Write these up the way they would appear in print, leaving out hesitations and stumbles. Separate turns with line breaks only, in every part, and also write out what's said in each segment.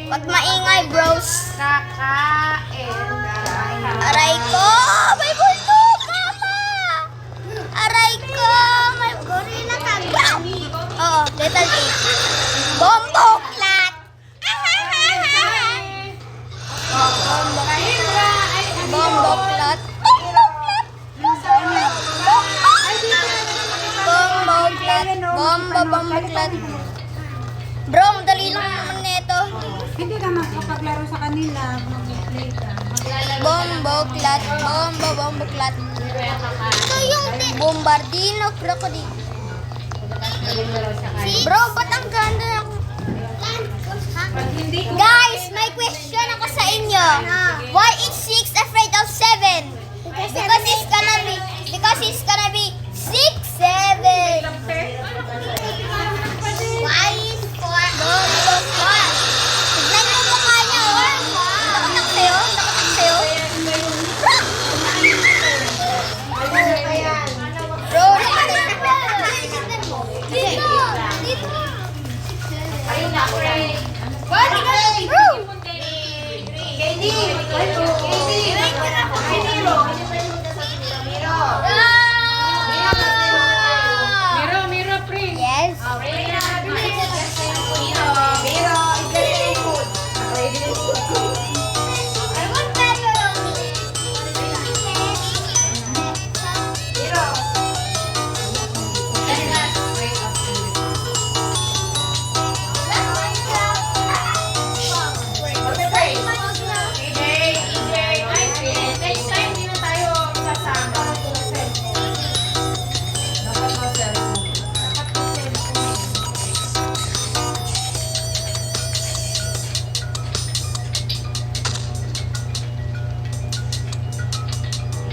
Ba't maingay, bros?
Kakain.
Aray ko! May bulto! Mama! Aray ko! May gorilla ka. Oo, little A. Bombo clat! Bombo clat. Bombo clat. Bro, madali lang naman nito.
Hindi ka makapaglaro sa kanila. Mag-play ka.
Bombo clat. Bombo clat. Ito yung bombardino crocodile. Bro, ba't ang ganda ng... Guys, may question ako sa inyo. Why is 6 afraid of 7? Because it's gonna be 6, 7. Why is 4? Bombo clat. Tignan mo mukha niya, oh. Nakatak sa'yo? Bro, dito.
Ayun na, Frank.
What? Bro!
Miro, pre.
Yes.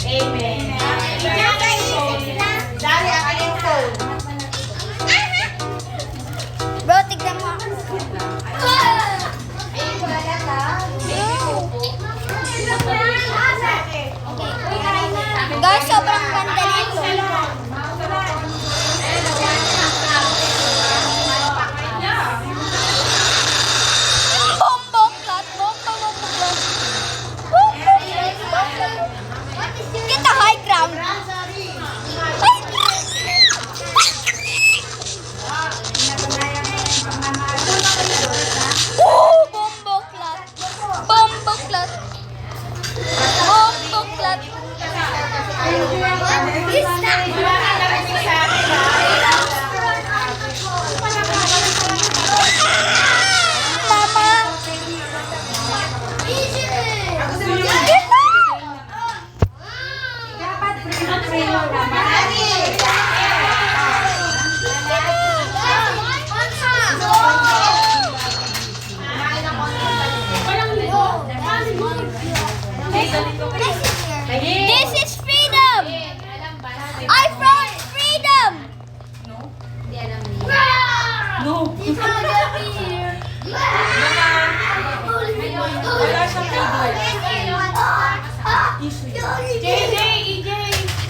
Amen. Dali, akin yung phone.
Bro, tignan mo ako. Guys, sobrang ganda nito. Bombo clat. Kita high ground. Bombo clat. Mama. This is freedom. I found freedom.
No. Wala siyang favorite. EJ.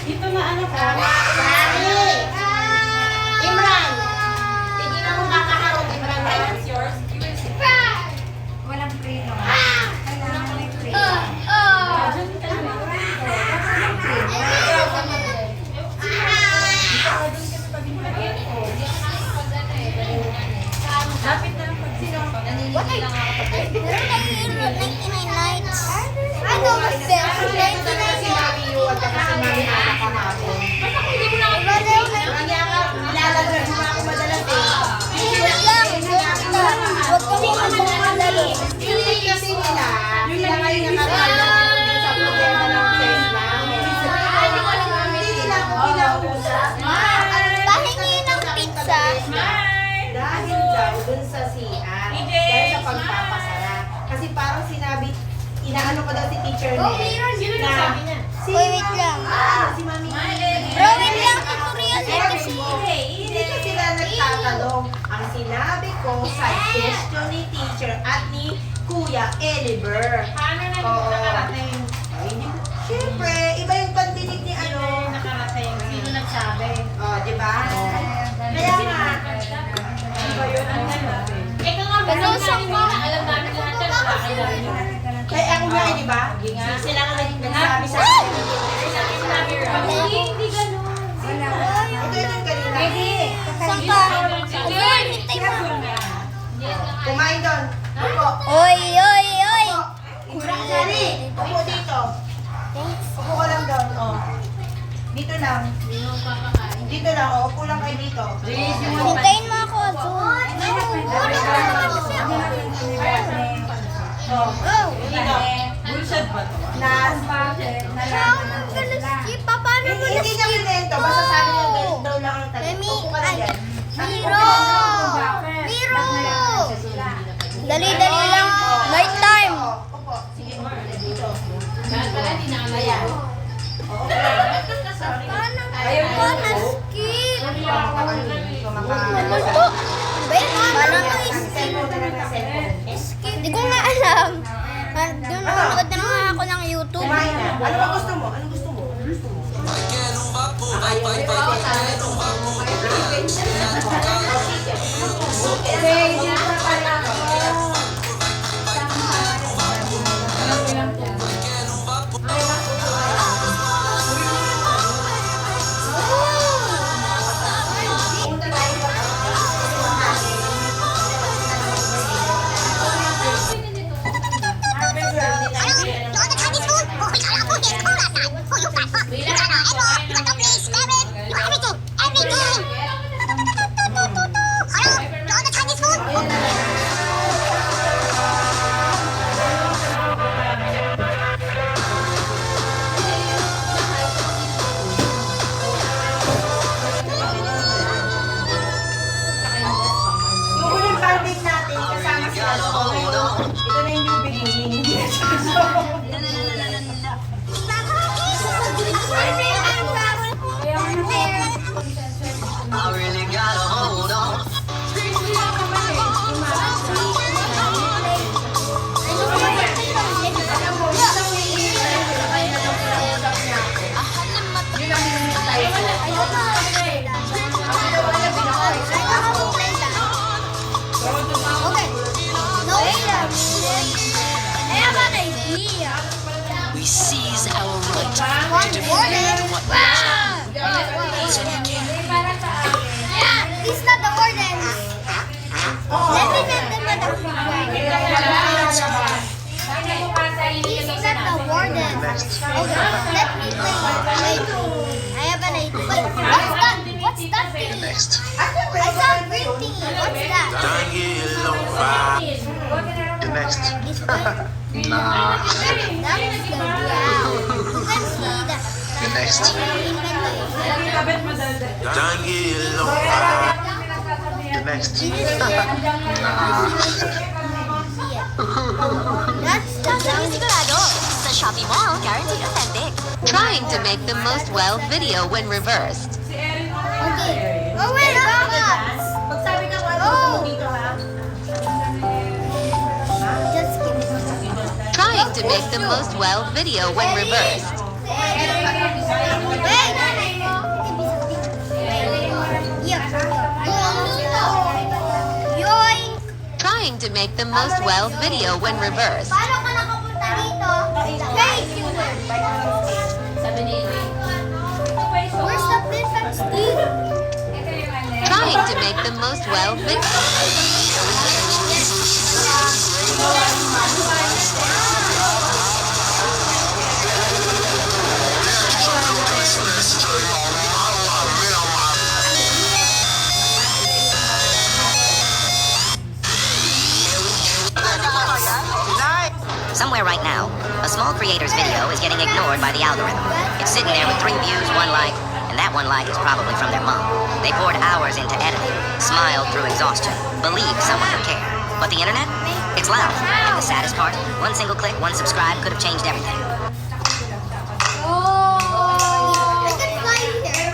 Dito na ano ka?
Imran. Hindi na mo kakaharap, Imran. That's yours.
Walang free no. Kailangan may free.
Lapit na lang pag sino.
What are 99 nights? I know what's this. 99
Sinabi yun at saka sinabi na kahapon. Nilalagay mo ako madalas eh.
Wait lang. Huwag kang magmadali.
Hindi kasi nila, sila ngayon nakakalaman sa problema ng Tesla. Hindi nila ako kinausap.
Pahingi ng pizza.
Dahil daw dun sa CR, dahil sa pagpapasara. Kasi parang sinabi, inaano ko daw si teacher niya.
Sino nagsabi niya?
Si
Uy, wait lang.
Si Mami.
Bro, wait lang. Tutorial ito kasi.
Hindi ka sila nagtatanong. Ang sinabi ko, suggestion ni teacher at ni Kuya Eliber.
Paano na
Oo.
nakarating?
Ay, hindi ko. Siyempre, iba yung pandinig ni ano.
Nakarating. Sino nagsabi?
Oh, di ba? Kaya nga.
Ano ba yun? Ang ganda. Ikaw nga ba?
Pero sa
Alam namin lahat
Kaya ako nga, di ba? Sila nga nagsabi sa akin.
Hindi ganun.
Ito yung kanina.
Saan ka? Ayun, hintay mo.
Kumain doon. Upo.
Oy, oy, oy.
Sari, upo dito. Upo ka lang doon. Oh. Dito lang. Dito lang. Oh. Upo lang kayo dito.
Hintayin mo ako.
Oh. Dito. Nas.
Paano mo
Hindi niya pinento. Basta sabi niya daw lang ang tanong.
Mami,
Upo ka lang dyan.
Miro! Miro! Dali-dali lang. Night time.
Upo. Sige. Dito.
Ayan.
Ayaw mo.
Na-skip.
Dito maka-
Multo. Ben, paano to
Cellphone na lang na cellphone.
skip? Di ko nga alam. Doon nanonood na nga ako ng YouTube.
Kumain na. Ano ba gusto mo? Ano gusto mo? Ano gusto mo? Okay, dito na pala ako. Punta tayo pa. Yung huling banding natin kasama si Ano. Ito na yung new beginning. Hindi na siya.
I really gotta hold on. We seize our right to defend what we
These not the wardens. Let me get them at the These not the wardens. Okay, let me play. Wait, I have an idea. Wait, what's that? What's that thing?
Next.
I saw green thing. What's that?
Daniel The next.
This one?
Nah.
That is the wow. You can see that.
The next. Daniel The next. Nah.
That's the
Sigurado. Sa Shopee Mall, guaranteed authentic. Trying to make the most wild video when reversed.
Okay. Oh, wait, robots.
Pagsabi ka kung ano
Oh.
dito ha.
Just give me
Trying to make the most wild video when reversed.
Yoink!
Trying to make the most wild video when reversed.
Paano ka nakapunta dito? Hey! Where's the pin stick?
Trying to make the most wild video.
Somewhere right now, a small creator's video is getting ignored by the algorithm. It's sitting there with 3 views, 1 like, and that 1 like is probably from their mom. They poured hours into editing, smiled through exhaustion, believed someone would care. But the internet? It's loud. And the saddest part, 1 single click, 1 subscribe could have changed everything.
Oh! I can fly here.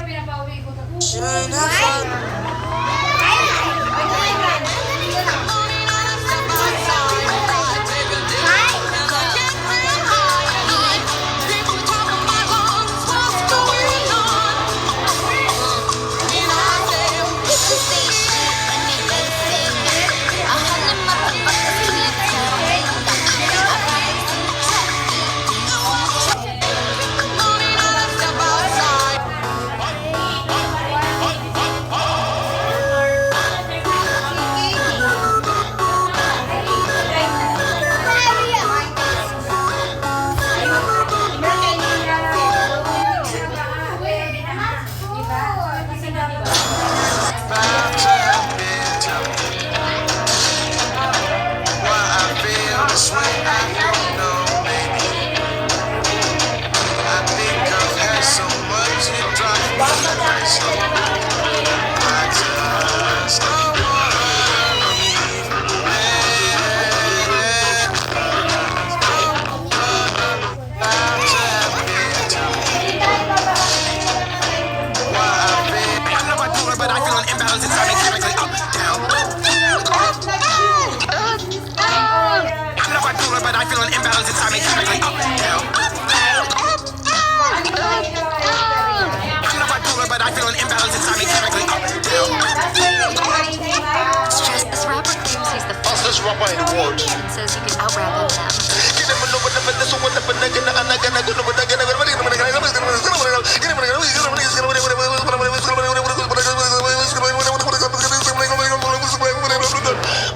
Fastest rapper in the world.
says he could out-rap Eminem.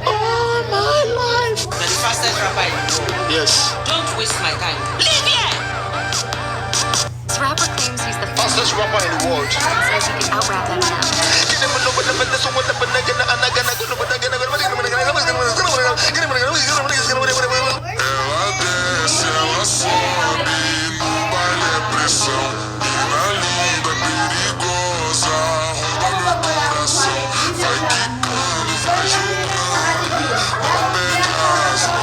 All my life.
The fastest rapper.
Yes.
Don't waste my time. Leave here!
This rapper claims he's the
Fastest rapper in the world.
says he could out-rap Eminem.
Ela desce, ela sobe, não vai depressão. Mina linda, perigosa, rouba meu coração. Vai quicando, vai jogando, ameaça.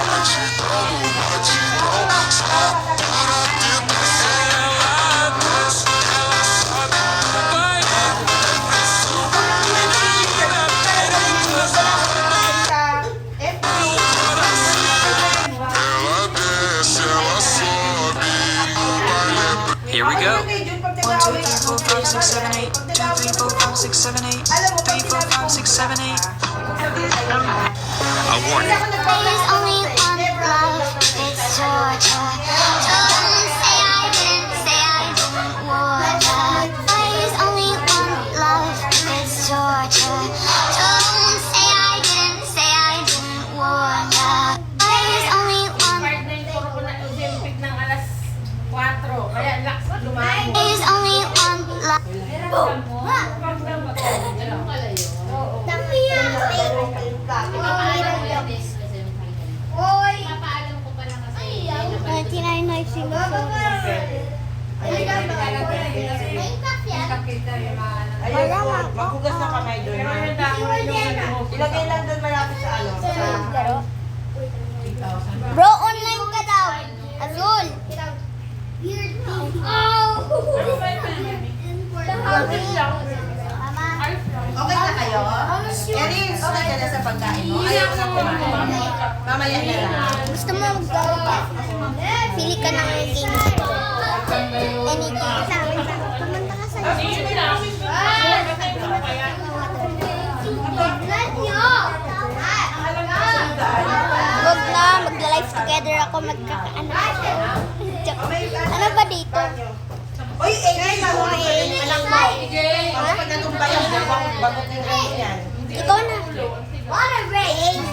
Batidão, batidão, satura tenta ser. Ela desce, ela sobe, vai depressão. Mina linda, perigosa, ela desce, ela sobe, não vai depressão.
Here we go.
1, 2, 3, 4, 5, 6, 7, 8. 2, 3, 4, 5, 6, 7, 8. 3, 4, 5, 6, 7, 8.
A warning.
There's only one love, it's Georgia. Don't say I didn't wanna. There's only one love, it's Georgia. Don't say I didn't wanna. There's only one. There's only one love.
Ayun, maghugas na kamay doon. Ilagay lang doon malapit sa ano.
Bro, online ka daw. Azul.
Okay na kayo? Erin, okay ka na sa pagkain mo? Ayaw ko na kumain. Mamaya na lang.
Gusto mo mag-go ba? Pili ka ng games ko. Any games. Pumanta ka sa Huwag na, magla-live together ako, magkakaano. Ano ba dito?
Uy, Erin, anak mo. Pag natumbay ang bagot ng Erin yan.
Ikaw na. What a race!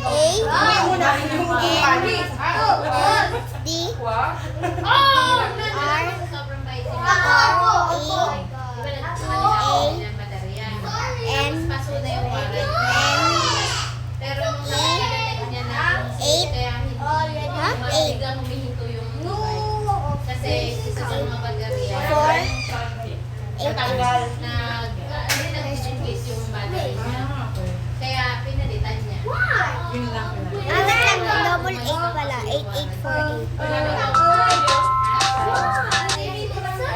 A.
Uy, muna, yung upan.
D. R. N. Eight. Ha? Eight.
Kasi isa sa mga baterya.
Four.
Natanggal.
Nag-engage yung battery niya. Kaya pinalitan niya.
Yun lang.
Wait lang, double 8 pala. 8848.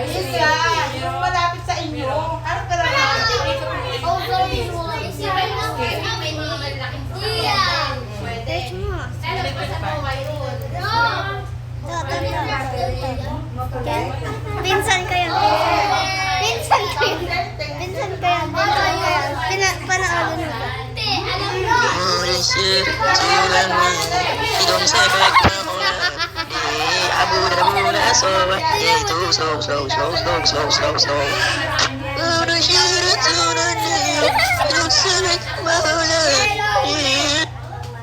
Ayun yan. Yung malapit sa inyo. Harap ka lang.
May mga malaking sasakyan. Pwede. Lalabas pa sa baway roon.
Pinsan ko yan. Pinsan ko yan. Pinsan ko yan. Panaalan mo ba?
Holy shit, tulang mo. Idong sa pagkakula. Abu da mula so. Ito so. Holy shit, tulang mo. Idong sa pagkakula.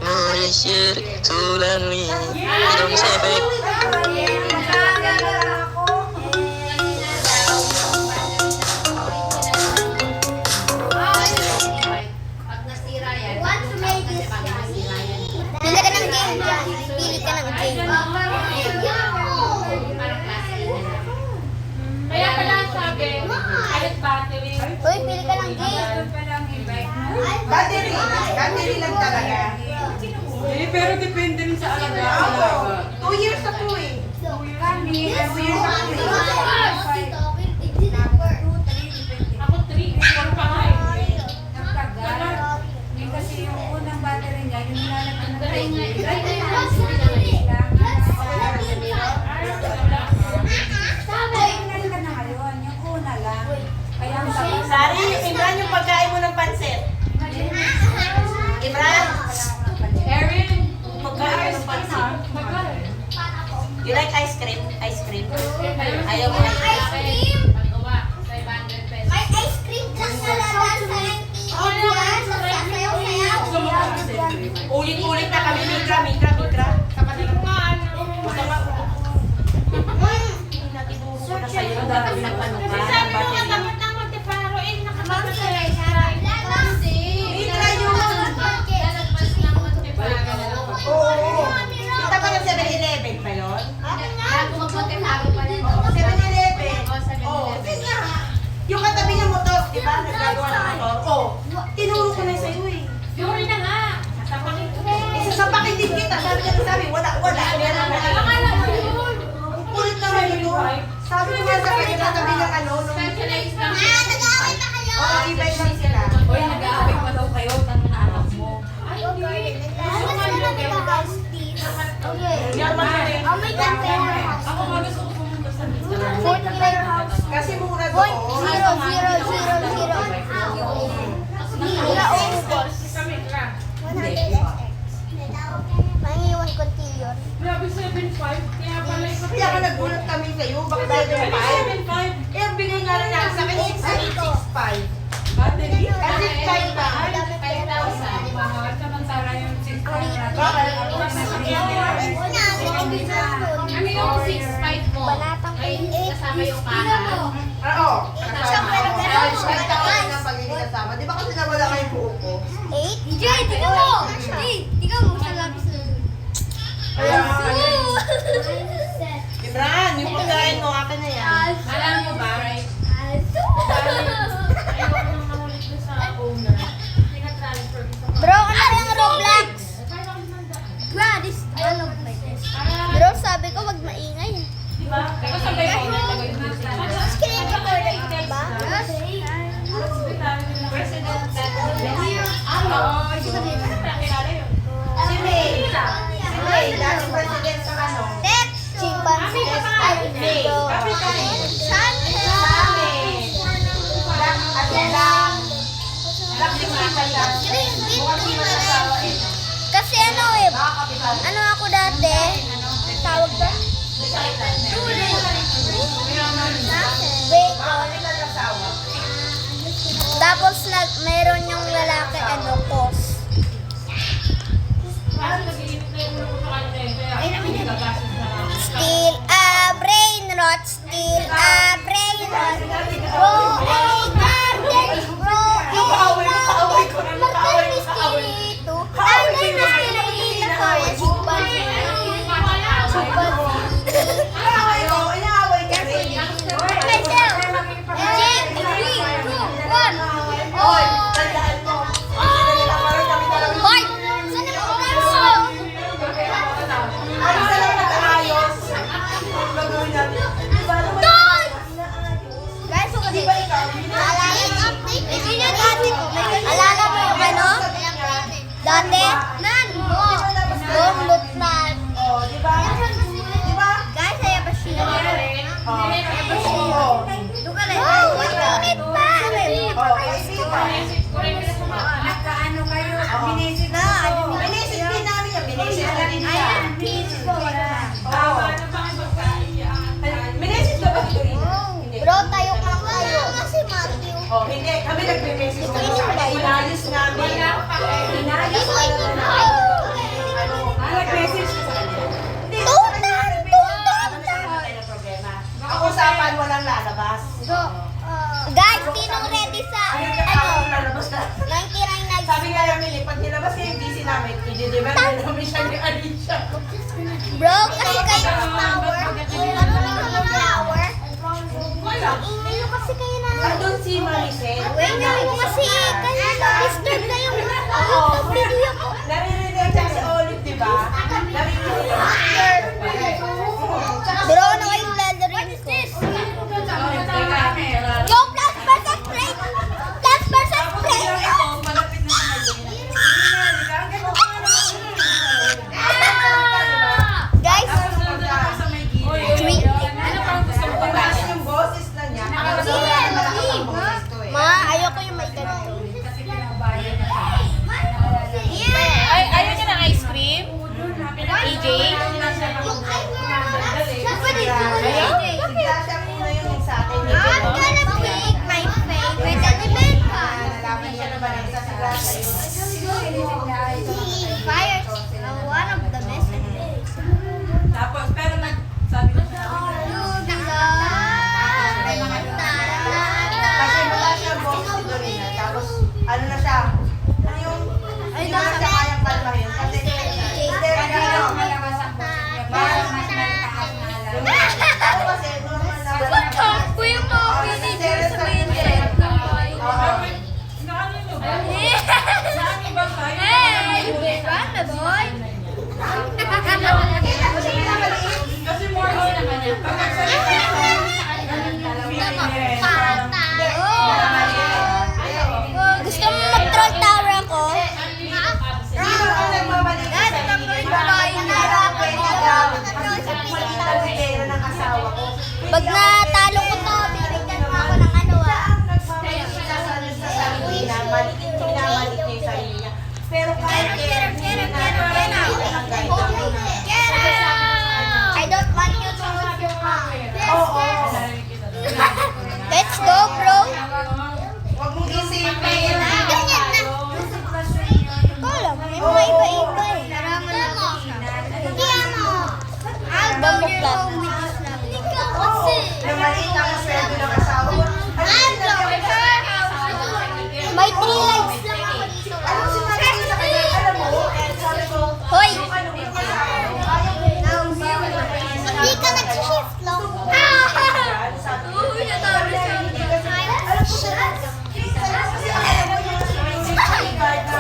Holy shit, tulang mo. Idong sa
Pag nasira yan.
Want to make this
Pag nasira yan.
Pili ka ng game dyan. Pili ka ng game.
Parang klase yun.
Kaya pala sabi, alit battery.
Uy, pili ka ng game.
Battery. Battery lang talaga.
Pero depende rin sa
Oo. 2 years na po eh.
Kami, 2 years na kami. Ako 3, 4 pa nga eh. Nagtagal. Kasi yung unang battery niya, yung nilalagyan ng
Try nga. Try nga yung
ka na ngayon, yung una lang. Kaya ang tagal.
Sari, Imran yung pagkain mo ng pansit. Imran.
Ayaw mo.
Walang ice cream.
Pagawa, 500 pesos.
May ice cream ka sa laban sa NTM. Sasayaw-sayaw.
Ulit-ulit na kami, Mikra. Kapatid ko nga, Gusto nga. Tinatiburo ko na sa'yo. Dami ng tanong ka.
Sabi mo nga, dapat ng Monteparo, eh, nakapagod sa
Mikra yun.
Lalagpas ng Monteparo.
Oo. Kita ba ng 7-Eleven pa yun?
Bago mag-Monteparo pa rin.
7-Eleven.
Oo, 7-Eleven.
Oo, yun nga. Yung katabi niya motor, di ba? Nagagawa ng motor. Oo. Tinuro ko na sa'yo eh.
Yuri na nga. Sasapakin ko.
Isasapakin din kita. Sabi niya, wala.
Akala mo yun.
Kulit naman yun. Sabi ko nga sa kanya, katabi ng ano, nung...
Specialized lang.
Nag-aaway na kayo.
Oo, ibay lang sila.
Hoy, nag-aaway pa daw kayo ng anak mo.
Ay, hindi.
Yan magaling.
Oh my God, Taylor House.
Ako nga gusto ko pumunta sa
Fort Taylor House.
Kasi mura
Point
doon.
00000. Wala ubos.
Kami ka.
100x. Mangiwan ko yun.
Grabe 7.5. Kaya pala ito.
Kaya ka nagulat kami sa'yo. Bakit
Ay,
7.5?
7.5.
Eh, ang bigay nga rin niya sa akin, 6.5.
Battery.
Kasi 5 ba?
5,000. Mahal. Samantala yung 600.
Bakit?
Ano yung 6.5 mo? Ay, kasama yung kaha.
Oo. Ay, na pagiging kasama. Di ba kasi nawala kayong buo ko?
8? Jay, tingnan mo! Jay, tingnan mo sa labis na yun.
Kaya nga pala. Ibran, yung pagkain mo, akin na yan.
Alam mo ba?
Aso!
Ayoko nang mahulit doon sa owner. Tina-transfer ko sa
Bro, ano yung Roblox? Bro, this, ano ba this? Bro, sabi ko wag maingay.
Diba? Kasabay ko na tayo yung
Screen recording, diba?
Si May. Si May, dating president sa ano?
Next! Chimpanzee. Ay,
May.
bro.
Sa amin. Black lipstick siya. Mukhang di masasawa eh.
Kasi ano eh,
Baka kapital.
ano ako dati? Tawag ba? Bacon.
Kapital ng sawa.
Tapos meron yung lalaki, ano, kos. Still a brain rot, still a brain rot. Grow a garden, grow a garden. Martin Espiritu, Martin Espiritu for a chimpanzee.
Inaaway ko, inaaway ka rin.
Myself. Jake, 3, 2, 1.
Hoy, tandaan mo. Hindi na parang kami dalawang
Hoy! Saan na po kaso?
Ano na lang nag-aayos? Ang gagawin natin. Di ba naman?
Toy!
Inaayos.
Guys, so kasi,
Di ba ikaw?
hindi na dati ko. Alala mo yung ano? Dati? Nan, Lumot na.
Oh, di ba? Di ba?
Guys, saya pa siya.
Oh.
Doon ka lang. Wow, ulit pa.
Oh, kasi ba?
Nagkaano kayo?
Binisit na. Binisit din namin yan. Binisit na din siya. Oo. Binisit ka ba dito rin? Hindi.
Bro, tayo ka kayo. Kasi Matthew.
Oh, hindi. Kami nagbe-message kami sa kanya. Inayos namin. Inayos
Hindi ko
namin. Nag-message ka sa kanya. Hindi.
Tutan!
Ang usapan walang lalabas.
Guys, sinong ready sa,
Ayun ka
ano,
lalabas na.
99 nights?
Sabi nga namin, pag nilabas niya yung DC namin, i-deliver namin siya ni Alicia.
Bro, kasi kayo ng flower. Ano naman ng flower?
Wala.
Ingay nyo kasi kayo na.
Andun si Maricel.
Wait na kasi kayo na-disturb na yung YouTube video ko.
Naririnig siya si Olive, di ba? Naririnig.
Bro, ano kayong lalarin ko? Yo, plus versus play! Plus versus play! Guys, 3.
Yung boses na niya. Sobrang malakas ang boses ko eh.
Ma, ayoko yung may ganito.
Ay,
Fire, one of the best.
Tapos, pero nagsabi na siya.
Kasi mula siya boss si Dorina. Tapos, ano na siya? Ano yung, hindi na siya kayang kalmahin. Kasi, hindi
Kaya
na
ako malakas ang boses niya. Para mas malitaas na alam.
ako kasi, normal na.
Kuya mo,
Serious ka rin. Oo.
Naano nyo ba? Saan nyo ba kayo?
run the boy.
Kasi more on naman yan. Pag nagsalita ka, ganun talaga.
Gusto mo mag-troll tower ako?
Sino ang nagmamalik sa iyo? Ng asawa ko.
Pag natalo ko to, bibigyan mo ako ng ano ah.
Sa sarili na, minamalik niya yung sarili niya. Pero kahit
I don't want you to lose your mind.
Oo.
Let's go, bro.
Huwag mong isipin.
Ganyan na. Ikaw lang, may mga iba-iba eh. Hindi mo. I'll go your home with this love. Ikaw kasi.
Na maliit na ang sweldo ng asawa ko.
I'll go with her house. May 3 lights lang ako dito.
Anong sinabi ko sa kanya? Alam mo, sabi ko,
Hoy!
ano yung asawa ko?
Hindi ka nag-shift lang.
Sabi ko, hindi kasi, alam ko siya, kasi alam mo yung bodyguard na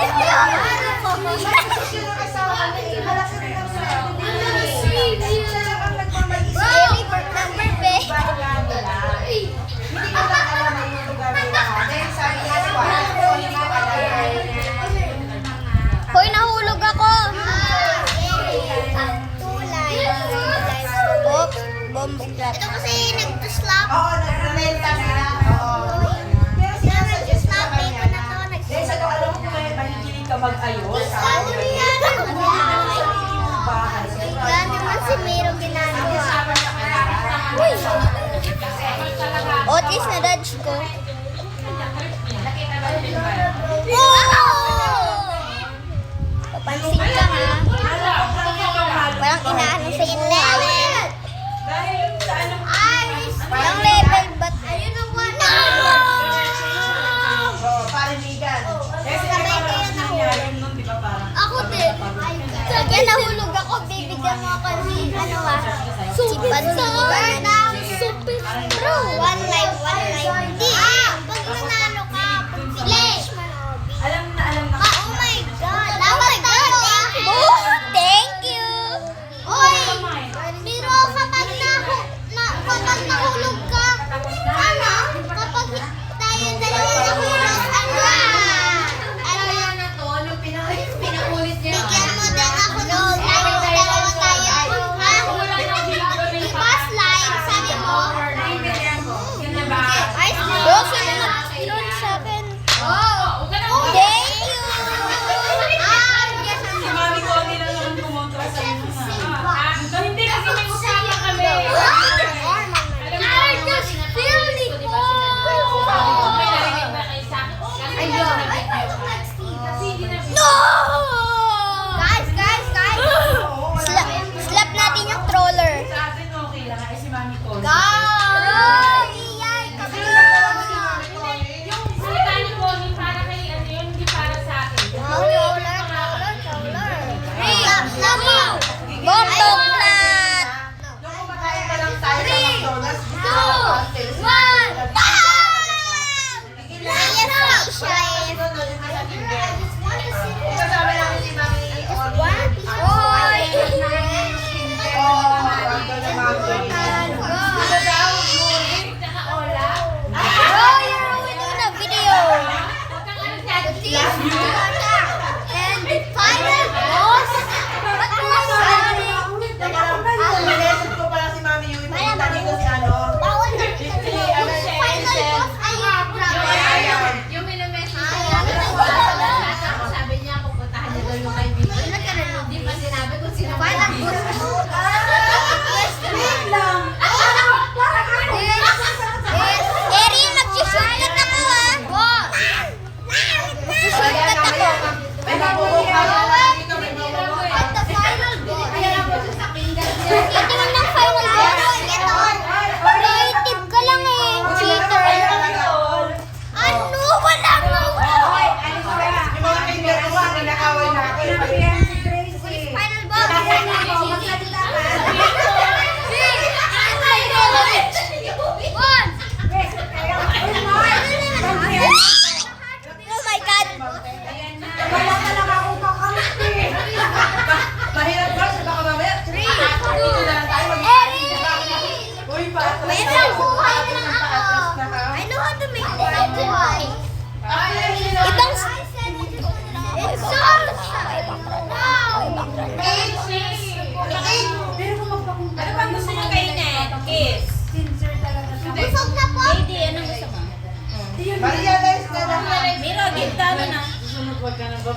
siya ng asawa niya, eh, malaki rin ang sweldo niya. Siya lang ang nagmamag-isip.
Number be.
Baga nila. Hindi ko lang alam ang yung lugar nila. Dahil sabi niya, hindi ko alam.
Hoy, nahulog ako. Ito kasi nag-slap.
Oo, nag-renta sila. Oo. Pero sinasuggest ko sa kanya na, dahil sa kung alam mo kung may mahigilig ka mag-ayos, sabi ko, yung bahay.
Gano'n naman si Miro ginagawa. Uy! Otis na dodge ko. Papansin ka ha. Walang inaano sa buhay.
Dahil yung sa ano,
Walang level ba't? Ayun ang wala.
Oo, parimigan.
kasi
Sabay
parang
kayo
nangyari nun, di ba parang?
Ako din. Kaya nahulog ako, bibigyan mo ako ni ano ah. Chimpanzee. Super bro. One life. Hindi. Pag nanalo ka, pag finish mo na.
Alam na
Oh my God. Dapat tayo ah. Oh, thank you. Oy, pero kapag kapag nahulog ka, ano? Kapag tayo dalawa nahulog, bigyan mo din ako ng dalawa tayo. Ha? Last line, sabi mo.
Yun na ba?
Ayos na.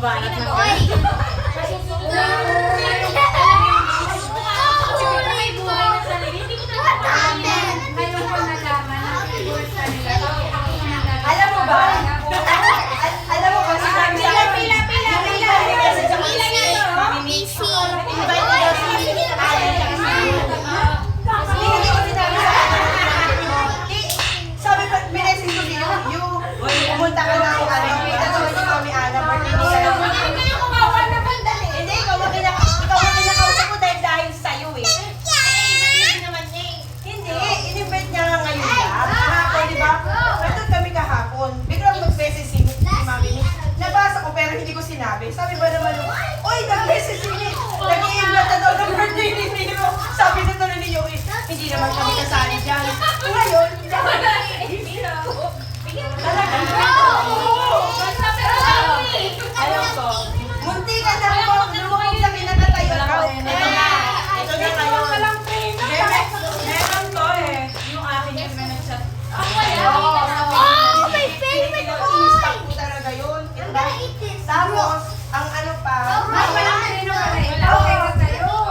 Babanat na.
Oy!
May buhay na sarili. Hindi ko na ngayon ko nalaman na buhay sa nila.
Alam mo ba? Alam mo ba? Pila. Sabi ko, minessage ko sa'yo, pumunta ka ng pinatawag ni Mami Ana, birthday ni Ana. Hindi, ikaw ang kinakausap ko dahil sa'yo eh. Hindi, in-invite niya nga ngayon lang. Kahapon, di ba? Nandun kami kahapon. Biglang mag-message si Mami. Nabasa ko pero hindi ko sinabi. Sabi ba naman, oy, nag-message si nag-i-invite na daw ng birthday ni Nino. Sabi na tuloy ni Yogi, hindi naman kami kasali dyan. Ngayon, alam ko, munti ka na po, lumukog sa pinatatayo ko. Ito na ngayon.
Meron to eh. Yung akin yung nag-chat.
Oh, my favorite
I-stock ko talaga yun. Tapos, ang ano pa,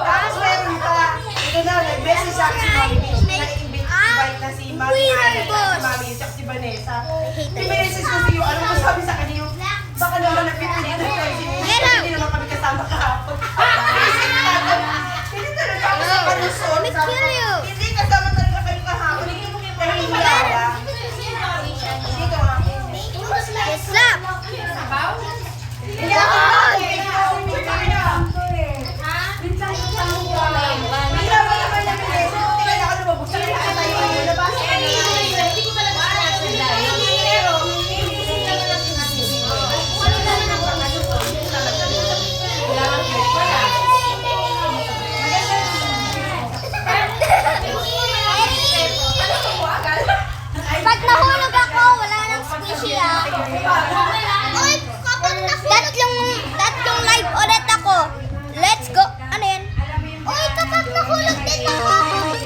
tapos meron pa, ito na, nag-message sa akin si Mami Mitch, na-invite na si Mami Ana, si Mami Mitch, at si Vanessa. I-message ko sa'yo, ano mo sabi sa kanya yung, baka naman nagpipilit na tayo, hindi naman kami kasama kahapon. Hindi talaga ako sa palusot, sabi ko, hindi kasama talaga kayo kahapon, dahil wala. Dito nga.
Stop!
Hindi ako
Pag nahulog ako, wala nang squishy ah. Uy, tatlong live ulit ako. Let's go. Ano yan? Uy, kapag nahulog din ako.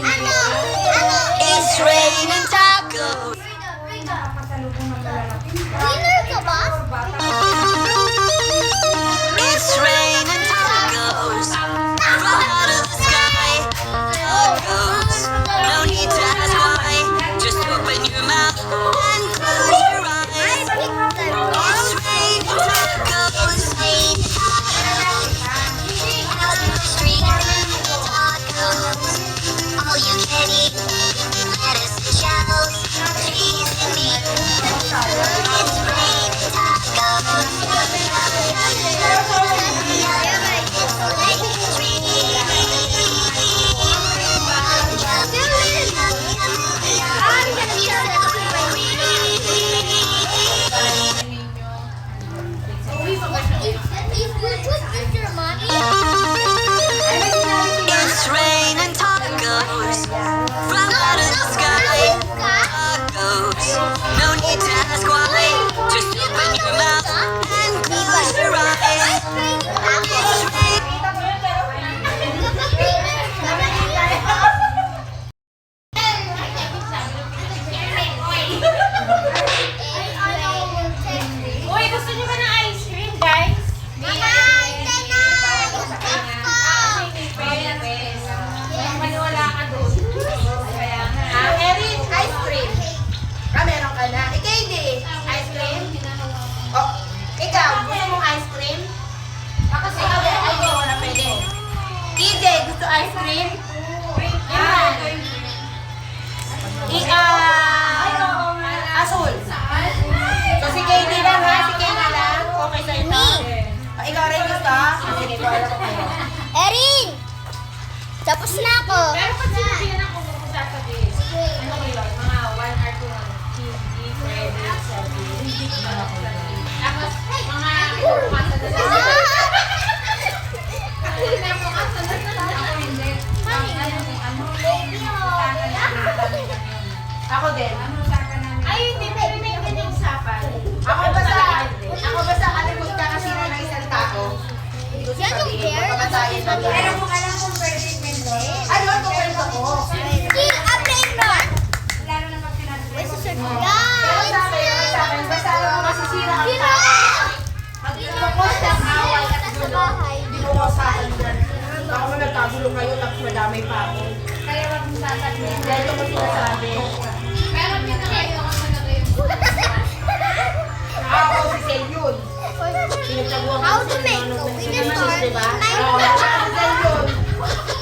Ano?
It's raining tacos.
Winner ka ba?
It's raining tacos. From out of the sky. Tacos. No need to ask why. Just open your mouth and close your eyes. It's raining tacos.
Out in the street, tacos. All you can eat. Lettuce and shells, cheese and meat. It's raining tacos.
It's raining tacos. From out of the sky. Tacos. No need to ask why. Just open your mouth and close your eyes. It's raining.
Uy, gusto niyo ba ng ice cream, guys? Maniwala ka doon. Kaya nga.
Erin, ice cream. Meron ka na. Ikaw hindi. Ice cream? Oh, ikaw, gusto mong ice cream? Kasi ay, wala pwede. TJ, gusto ice cream? Asul. So si Katie lang ha, si Katie lang. Okay sa ito. Ikaw rin gusto ha? Sige, ko alam ko kayo.
Erin! Tapos na ako.
Pero pag sinabihan ako kung sasabihin, ano ko yun? Mga 1 or 2 hindi pwede sabihin. Tapos, mga kumasa na ako hindi.
Ako din.
Ay, hindi. Pero may ganyan usapan.
Ako basta alimot ka kasi na ng isang tao. Hindi ko
Yan yung
sabihin.
hair?
Magpapatayin na doon.
Pero kung alam kong pwede pwede.
Ano ang kukwento ko?
Kill a brain rot!
Lalo na pag sinabi.
Where's the circle?
Pero sa akin, basta masisira ang tao. Magpopost ako makulong kayo tapos madamay pa ako.
Kaya wag mong sasabihin.
Dahil ito ko sinasabi.
Pero pinakayo ako talaga yung
Ako si Sel yun. Pinagtaguan ko
How
si
to
Sel
make
nung
a
si
winner
Jesus, diba?
storm?
Oo, si Sel yun.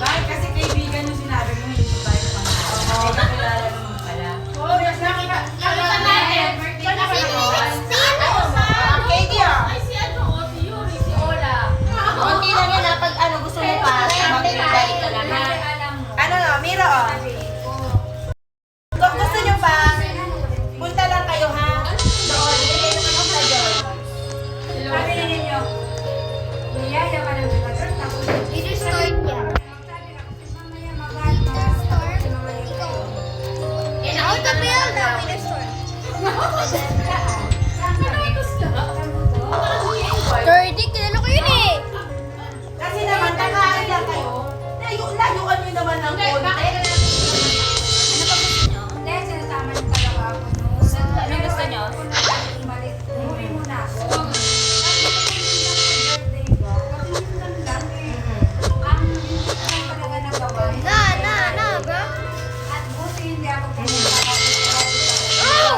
Bakit kasi kaibigan yung sinabi mo, hindi tayo pangalan.
Oo.
Ay, nakilala naman pala.
Oo, yes, nakita natin. Katie ah.
Ay, si ano, o, si Yuri, si Ola.
Konti lang yan ah, pag ano gusto mo pa, magbibigay ka lang ha. Ano no, Mira oh. Kung gusto nyo pa, punta lang kayo ha. Doon, bigay naman ako sa doon.
Sabi na ninyo, niyaya ka ng talagang tapos
Winner storm yan.
sabi na kasi mamaya mag-alma.
How to build a winner storm? Thirdy, kilala ko yun eh.
Kasi naman, kakain lang kayo. Layuan nyo naman ng konti.
Hindi, sinasama niyo talaga ako.
Ano gusto nyo?
Balik. Umuwi muna ako. Birthday ko. Kasi minsan lang eh. Ang minsan talaga nagawa.
Na, bro.
At buti hindi ako pumunta.
Oh!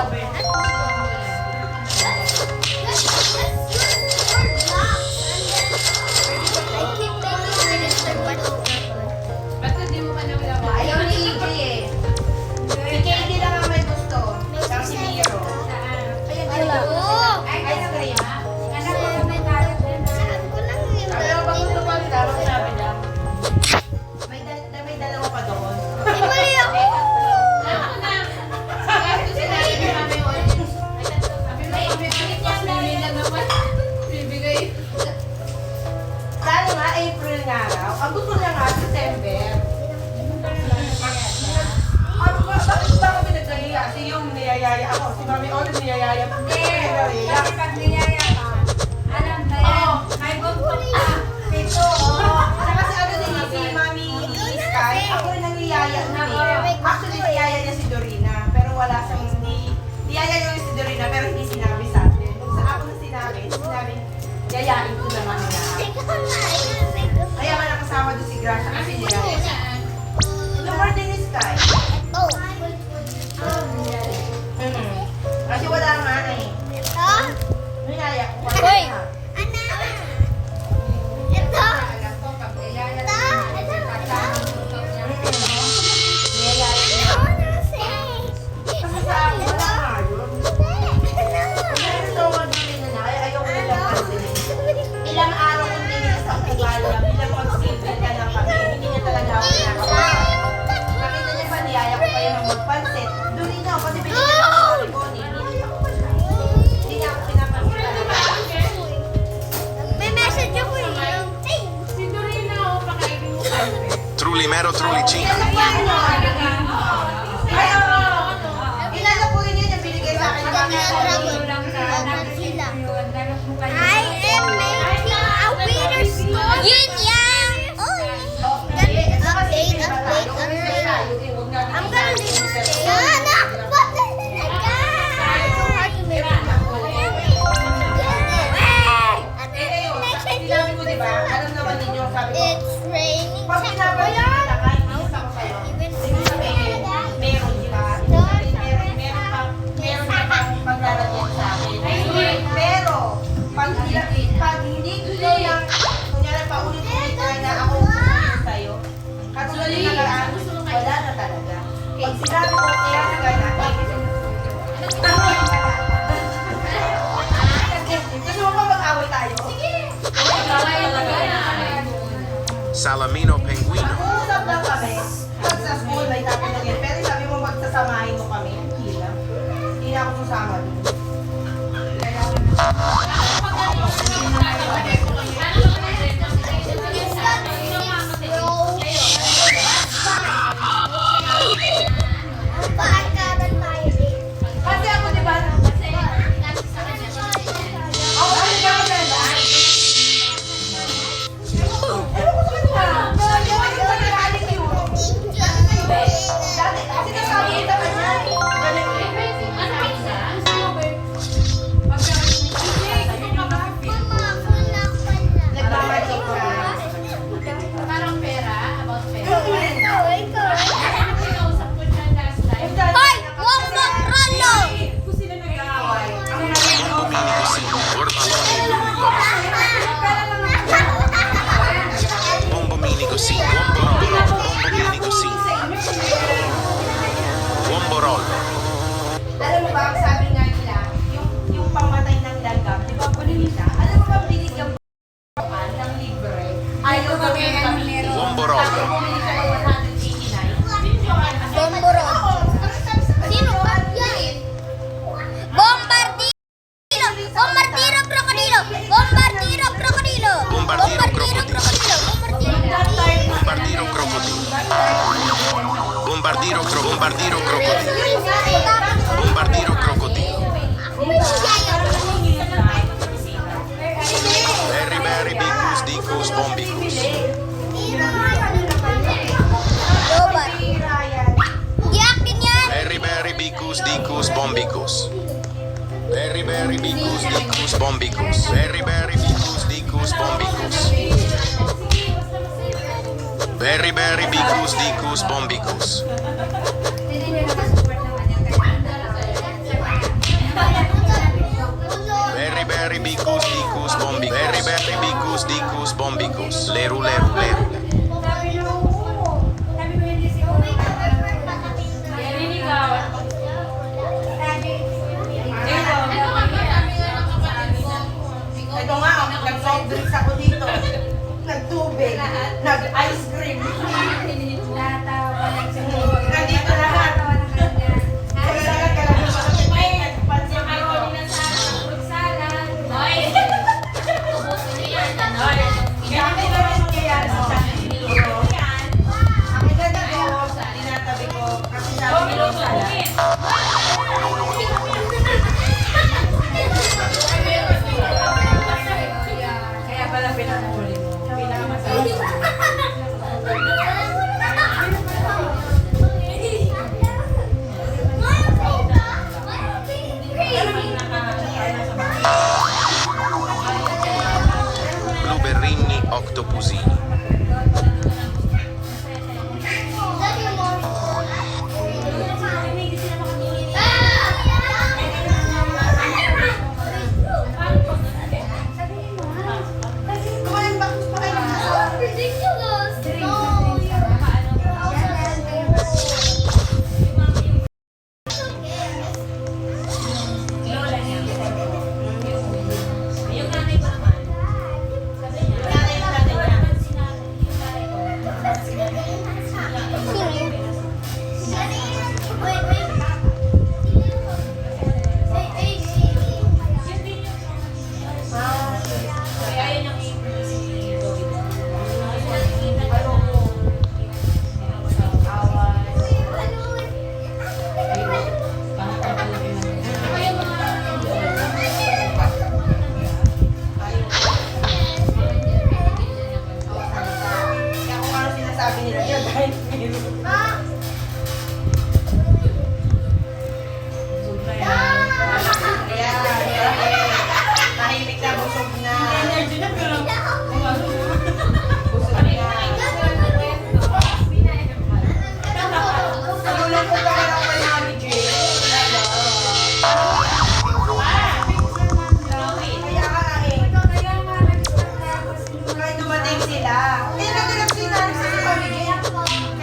I keep making winner storm, but
Ba't hindi mo ka nawala?
Ayaw ni EJ eh. Si Katie lang ang may gusto. Saka si Miro.
hello.
Ice cream.
Anak ko may talat din na.
Saan ko lang yung
Sabi ko, pag gusto pa nila, baka sabi niya. May dalawa pa doon.
Eh, mali ako.
Ako na. Sige, sila yung mami mo. Sabi mo, ibibigay niya na naman. Bibigay.
Sana nga, April nga raw. Ang gusto niya nga, December. Ano ba? Bakit ba kami nagkaliya? Si yung niyayaya ako. Si Mami Olive niyayaya. Bakit
Hindi.
kami nagkaliya?
Kasi pag niyaya ka, alam ba yan? May bugtong pa. Pito.
Saka si ano din, si Mami Sky. Ako rin ang niyaya nun eh. Actually, niyaya niya si Dorina. Pero wala siyang niyaya niya si Dorina, pero hindi sinabi sa atin. Kung sa ako na sinabi, yayain ko naman na. Kaya nga nakasama doon si Gracia kasi niyaya. Yung birthday ni Sky.
Oh.
Kasi wala nga eh.
Ito.
Niyaya ko.
Hoy. Ito.
Alam ko, pag niyaya
Ito.
Niyaya niya. Kasi sa akin, wala nga yun. Kaya ito, mag-ibig na kaya ayaw ko nilang pansinin. Ilang araw kong tingin sa ugali, bilang pag-single ka lang kami, hindi niya talaga ako pinakawa. Nakita niya ba, niyaya ko pa yung magpansit. Doon na, kasi binigyan ako ng Bonnie. Hindi niya ako pinapansin talaga.
May message ako eh.
Si Dorina, o, pakaibig mo kami.
Truly Mero, truly Chino.
Ay, oo. Ilala po rin yun yung binigay sa akin.
Ito na dragon. Sila. I am making a winner storm. Yin yang. Oh, update. I'm gonna leave it. Sana, what the heck? So hard to make it.
Sinabi ko, diba? Alam naman ninyo, sabi ko,
It's raining.
pag pinapansin kita, kahit isa ko sa'yo, ibig sabihin, meron ka. Meron ka pang paglalagyan sa akin. Pero, pag hindi gusto lang, kunyari paulit-ulit na ako sa'yo, katulad yung nakaraan, wala na talaga. Pag sinabi ko, kaya na gana, gusto mo ba mag-away tayo?
Salamino Penguino.
Nag-uusap lang kami. Pag sa school, may topic na yan. Pero sabi mo, magsasamahin mo kami. Hindi lang. Hindi na ako sasama dun.
Paakaran tayo din.
Kasi ako, di ba? Ako, ano ba ako talaga? Ewan ko sa kanila. Pero yung pag-aling yun. Dati, kasi nasabi kita kanya. Ganun.
Bomborolo.
Bomborod. Sino ba yan? Bombardiro! Bombardiro crocodilo! Bombardiro crocodilo!
Bombardiro
crocodilo!
Bombardiro crocodilo. Bombardiro crocodilo. Bombardiro crocodilo. Very, very bicus, dicus, bombicus.
Robot. Di akin yan!
Very, very bicus, dicus, bombicus. Very, very bicus, dicus, bombicus. Very, very bicus, dicus, bombicus. Very, very bicus, dicus, bombicus. Very, very bicus, dicus, bombicus. Very, very bicus, dicus, bombicus. Leru, leru, leru.
Ito nga, nag-soft drinks ako dito. Nagtubig. Nag-ice cream. Nandito lahat. Kailangan ka lang pansin ako. Ganito naman nangyayari sa channel ko. Ang ganda ko, tinatabi ko. Kasi sabi ko salad. Kaya pala pinamuli mo. Pinakamasarap.
Blueberrini octopusini.
Kumain ba? Kumain ba?
Ridiculous! No!
Yung nanay ko naman. Sabi niya, kaya yun yung si Joey.
Kaya kung ano sinasabi nila yun, dahil tahimik na, busog na. Busog na. Nagulat ko pa ako kay Mami Jane. Kaya ka na eh. Kahit dumating sila. Kaya nagulat sila sa Mami Jane.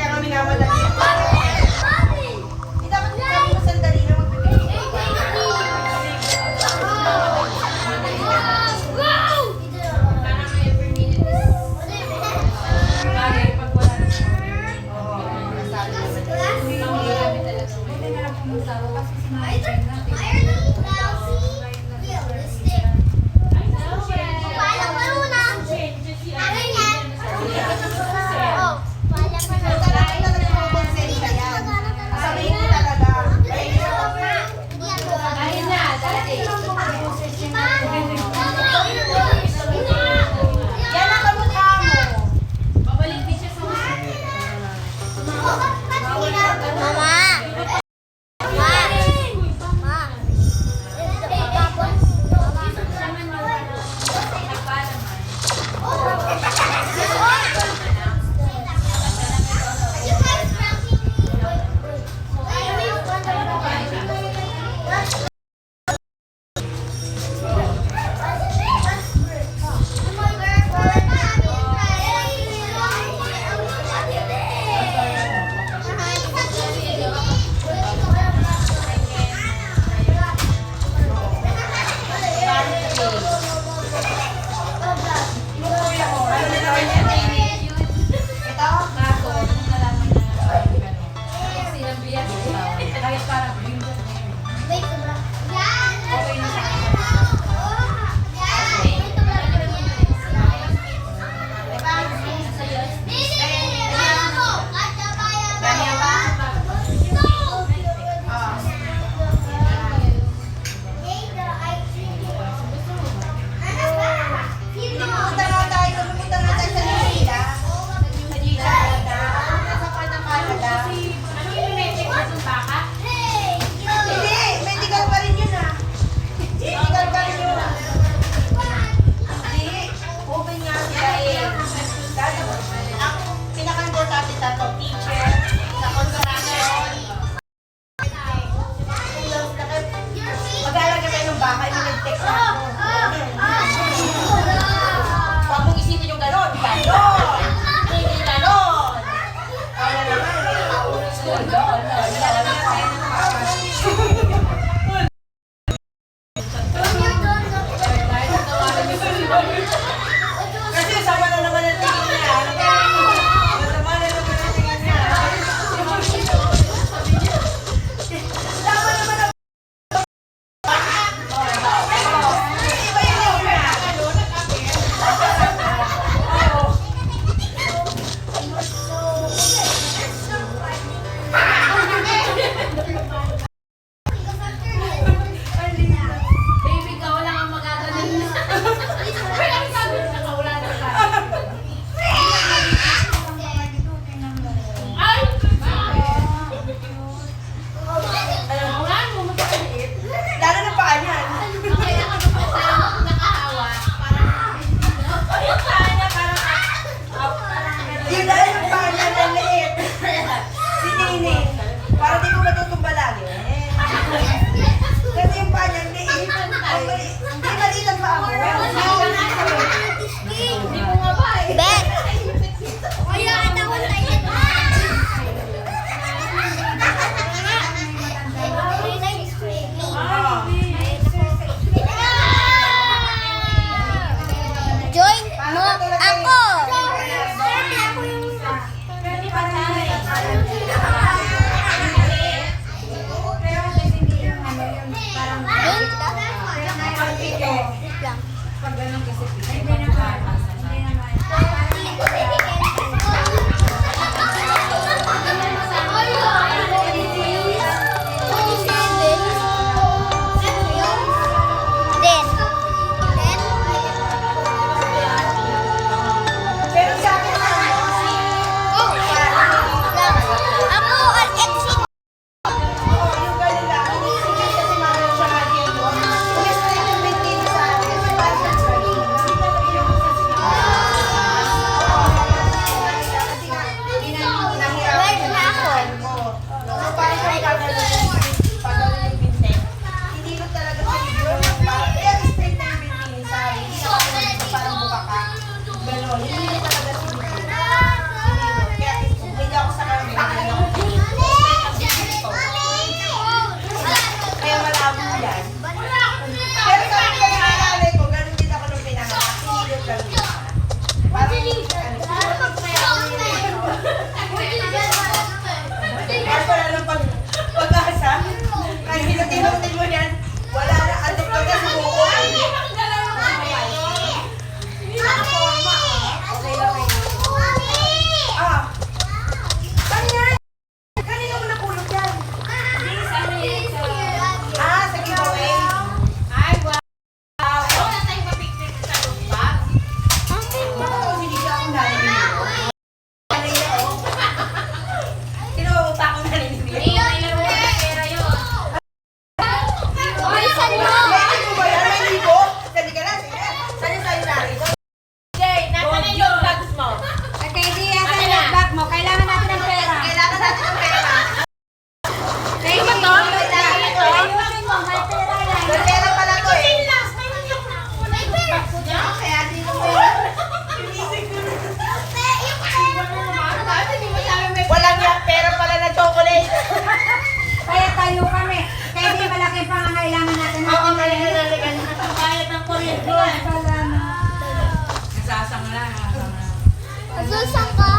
Susan ka?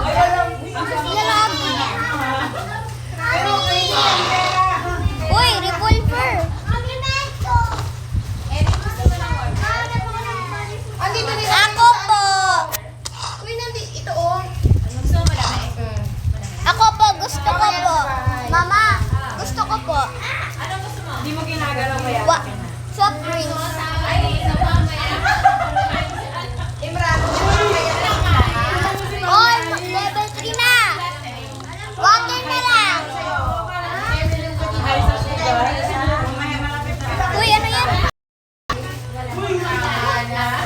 Lalaki. Uy, revolver. Ako po. Ako po, gusto ko po. Mama, gusto ko po.
Hindi mo ginagalaw kaya.
Soft drinks. Oy, level 3 na. Water na lang. Uy, ano yan?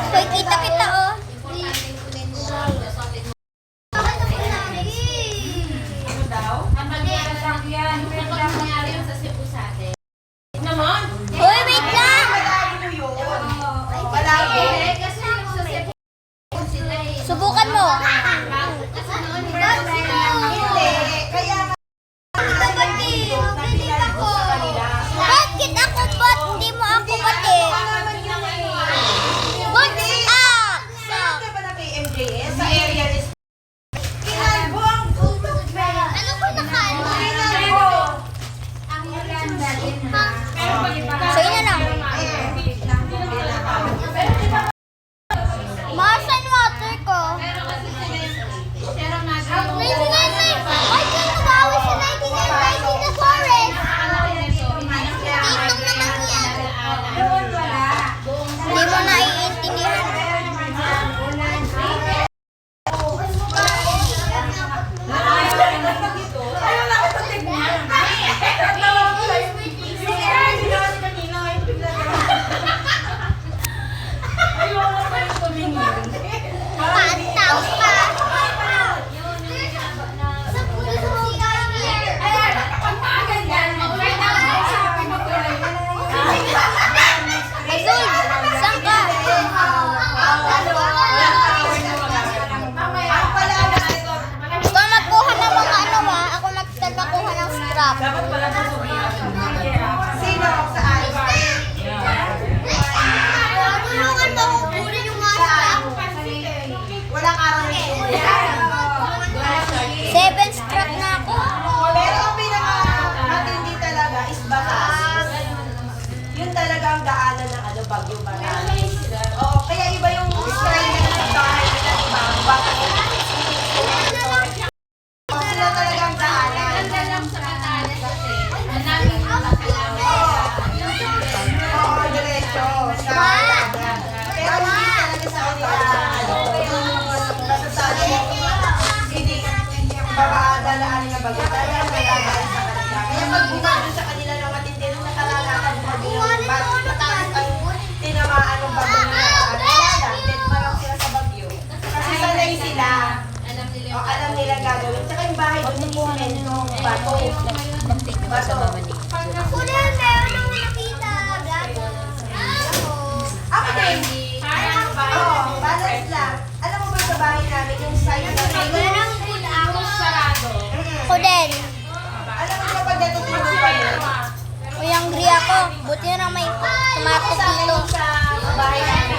Uy, kita oh. Uy, wait lang. Subukan mo. Bakit ako bot? Hindi mo ako pati. Bot
Sa area is
Ano ko nakaan? So, yun na lang. Mars and water ko. 1999. Ay, kung nag-away sa 1999 sa forest. Titong naman yan. Hindi mo naiintindihan. Pantaw pa. Azul, saan ka? Ikaw magkuha ng mga ano ako magkuha ng strap.
Dapat pala sa sobrang.
sino saan?
Tulungan mo ako kunin yung mga strap.
Walang araw na yun.
7 strap na ako.
Pero ang pinaka-matindi talaga is batas. Yun talaga ang daanan ng ano, Bagyo Batas. Oo, kaya iba yung style ng bahay nila, diba? Batas. Sila talaga ang daanan. Oo, diretso. Sa dagat. Pero hindi talaga sa kanila, ano, yung masasabi hindi babadalaan na Bagyo. Talaga ang daanan sa kanila. Kaya pag bumado sa kanila ng matindi nung nakalalakan mo yung matapos ay tinamaan ng Bagyo nila. Dead pa lang sila sa Bagyo. Kasi sanay sila. O, alam nila gagawin. Tsaka yung bahay doon yung semento, bato. Bato.
Kunin, meron akong nakita.
Ako din. Oo, balance lang. Alam mo ba sa bahay namin yung side na
Ako din.
alam mo ba pag natutulog kami?
Uy, hungry ako. Buti na lang may tomato dito.
Sa bahay namin.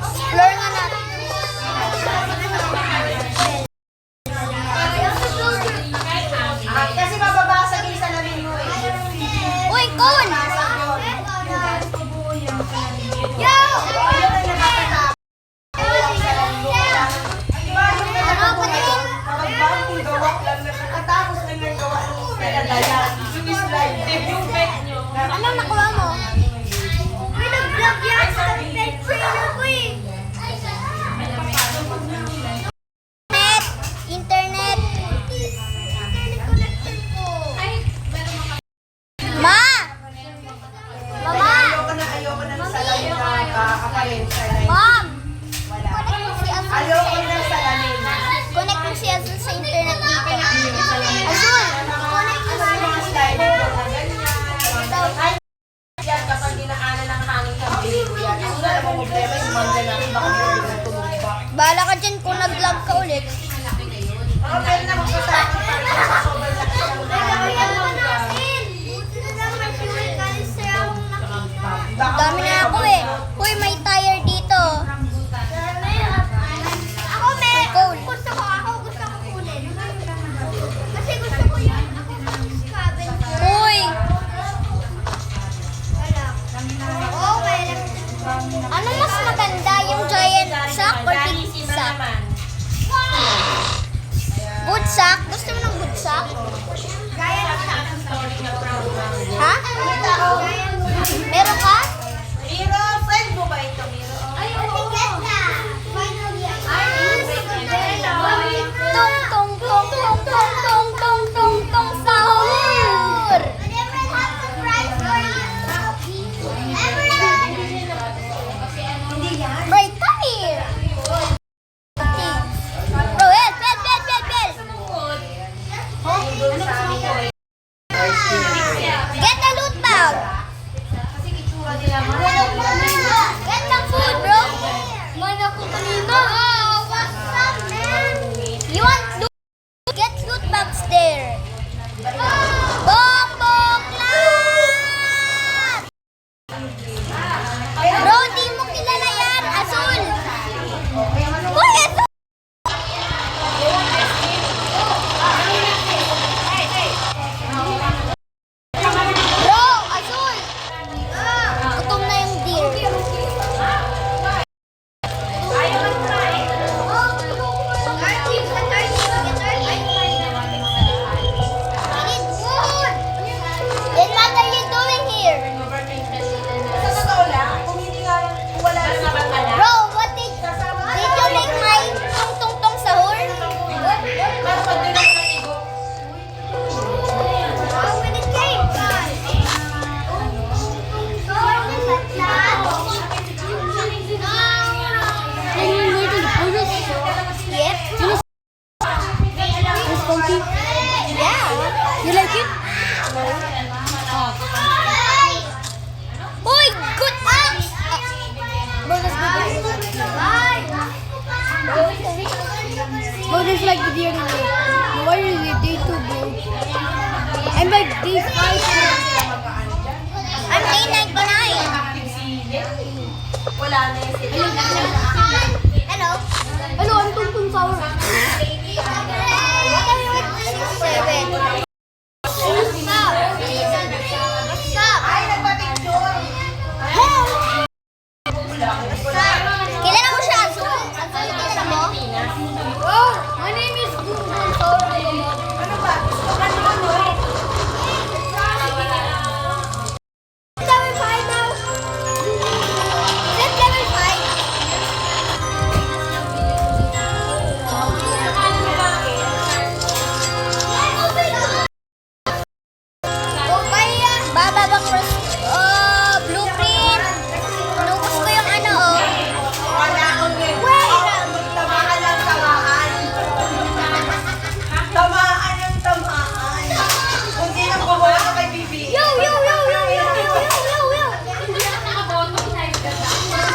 Explore nga natin.
Kasi mababasag yung salamin mo eh.
Uy, cone! Yo!
Ayun ang nakakatakot. Ang salamin mo. Diba yung nagkakulit? Kapag bagong gawa lang, nakakatapos lang ng gawa ng pinadayan. Yung slide. Yung pet nyo.
Ano nakuha mo? Uy, nag-vlog yan sa pet trainer ko eh. Internet. Internet connector ko. Ma! Mama!
Ayoko na ng salamin na kapalit.
Mom!
Wala.
Connect mo si Azul
Ayoko ng salamin.
Connect mo si Azul sa internet dito. Azul! Connect mo si
Mga slide. Ganyan.
sack? Gusto mo ng good sack? Ha? Meron ka?
Miro, friend mo ba ito, Miro?
Tong tong tong tong tong tong tong tong tong sahur! Right, come here! Okay. Bro, bell! Get the loot bag! Get the food, bro! Mana ko kanina! You want loot? Get loot bags there! Bongbong Clan! Bro, di mo kilala yan! Azul! Uy, Azul! Bro, Azul! Gutom na yung deer. Then what are you doing here?
Sa totoo lang, kung hindi nga, kung wala na
Bro, what did you make my tong-tong-tong sahur? Yep. Yeah. You like it? Uy, good axe! Bro, that's good.
Bro, there's like the deer in there. No, why is it day 2, bro? I'm like day 5.
I'm day 99.
wala na yung sila.
Hello.
Ano, ano tong sour?
What are you with 7? What's up?
Ay, nagpa-picture.
Kilala mo siya, Azul? Azul, kilala mo?
Oh, my name is Google Sour.
Ano ba? Gusto ka naman, no?
Level 5 now. Is it level 5? Bababang blueprint. Inubos ko yung ano, oh.
Wala akong tamaan lang tamaan. Tamaan ng tamaan. Kung di nang bubuha ka kay Bibi.
Yo!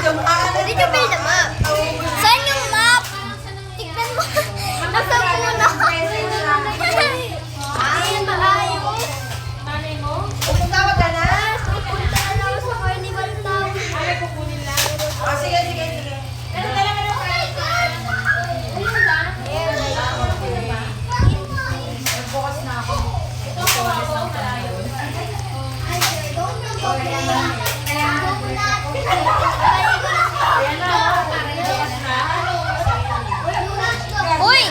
Tamaan ng
Did you build a map? Saan yung map? Tignan mo. Nasa muna. Ay, malayo.
Tawag ka na?
Punta na ako sa Carnival Town.
Oh, sige.
Uy!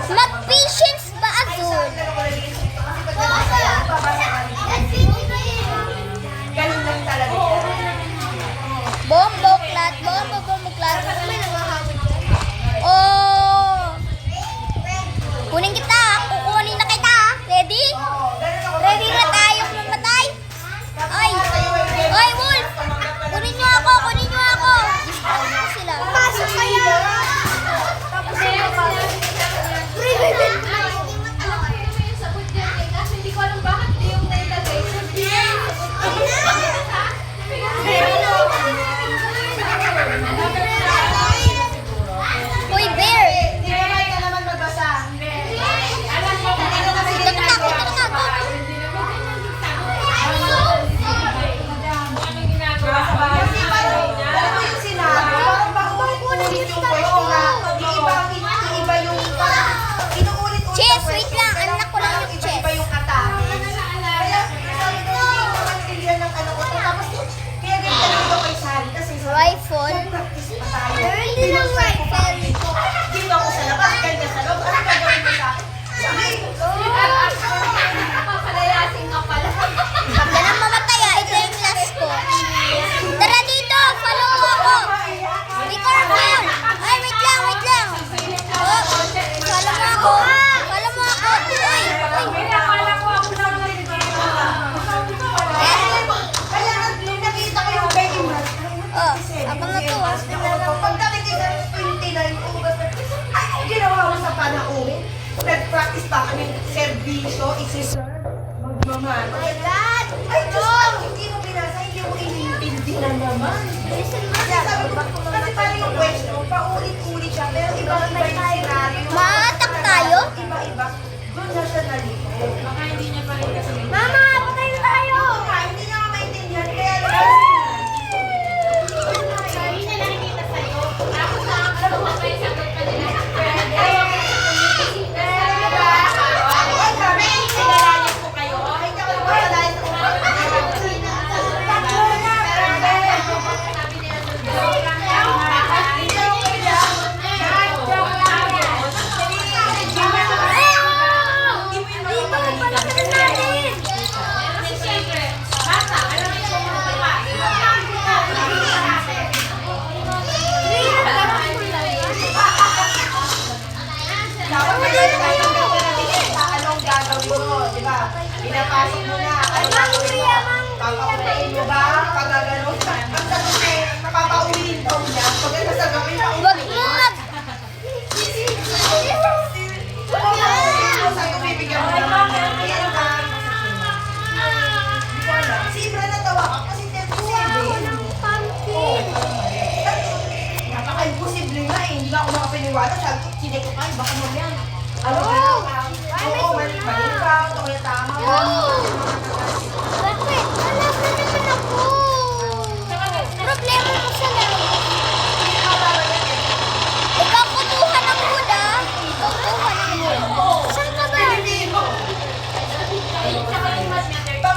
Mag-patience ba, Azul?
Ganun lang talaga.
Bomboklat. Oh! Kunin kita. Kukunin na kita. Ready? Ready na tayong mamatay? Ay! Ay, Wolf! Kunin niyo ako! Distract ko sila.
Pasok kayo!
Hindi ko alam bakit yung nailagay.
Hoy, Bear!
Hindi ka naman magbasa. Alam mo yung sinabi, parang paulit-ulit yung question na iiba yung inuulit-ulit ang
Chess,
question,
wait lang.
pero
Anak ko lang yung
parang
chess.
iba yung atake. Kaya sabi ko, hindi ko maintindihan ng ano ko. Tapos kaya ganito lang ito kay Sally kasi
Rifle.
practice pa tayo.
Hindi lang rifle.
Dito ako sa labas, ganyan sa loob. Ano gagawin ko sa akin? Sabi ko,
Papalayasin ka pala.
Yan ang mamatay ah. Ito yung last ko. Tara dito! Follow mo ako! Be careful! Ay, wait lang! Oh, follow mo ako! Uy!
kaya nung nakita ko yung game na,
Oh, ako na to ah.
pag nakikita ng 29, ay, ginawa mo sa panauwi. Nag-practice pa kami servisyo, isi-serve, magmamano. Ay, Diyos ko, hindi mo binasa, hindi mo inintindi na naman. Kasi sabi ko, kasi parang yung question, paulit-ulit siya, pero iba-iba yung scenario.
Ma-attack tayo?
Iba-iba. Doon na siya nalito.
Baka hindi niya pa rin kasi
Mama, patay na tayo!
Hindi niya nga maintindihan, kaya
Hindi na nakikita sa'yo. Tapos alam mo pa yung sagot pa nila.
ko kayo. Ay, hindi ako nagpapalayan sa
Kasi siyempre, bata, alam mo yung
anong gagawin mo, di ba? Pinapasok mo na. Ano gagawin mo? Papauwiin mo ba? Pagagano'n. Ang sagot eh, papauwiin daw niya. Pagkata sa gawin,
Wag mo mag...
Saan ko bibigyan mo naman? Yan ba? Hindi ko alam. Si Ibra natawa ka kasi 37. Napaka-imposible nga eh. Hindi nga ako makapiniwala. Sabi ko, sinek ko kayo. Baka mo yan. Ano ba? Oo, mali ka. Kaya tama mo.
Bakit? Alam na naman ako. Problema ko sa laro. Ikaw kumuha ng wood ah. Ikaw kumuha ng wood. Saan ka ba?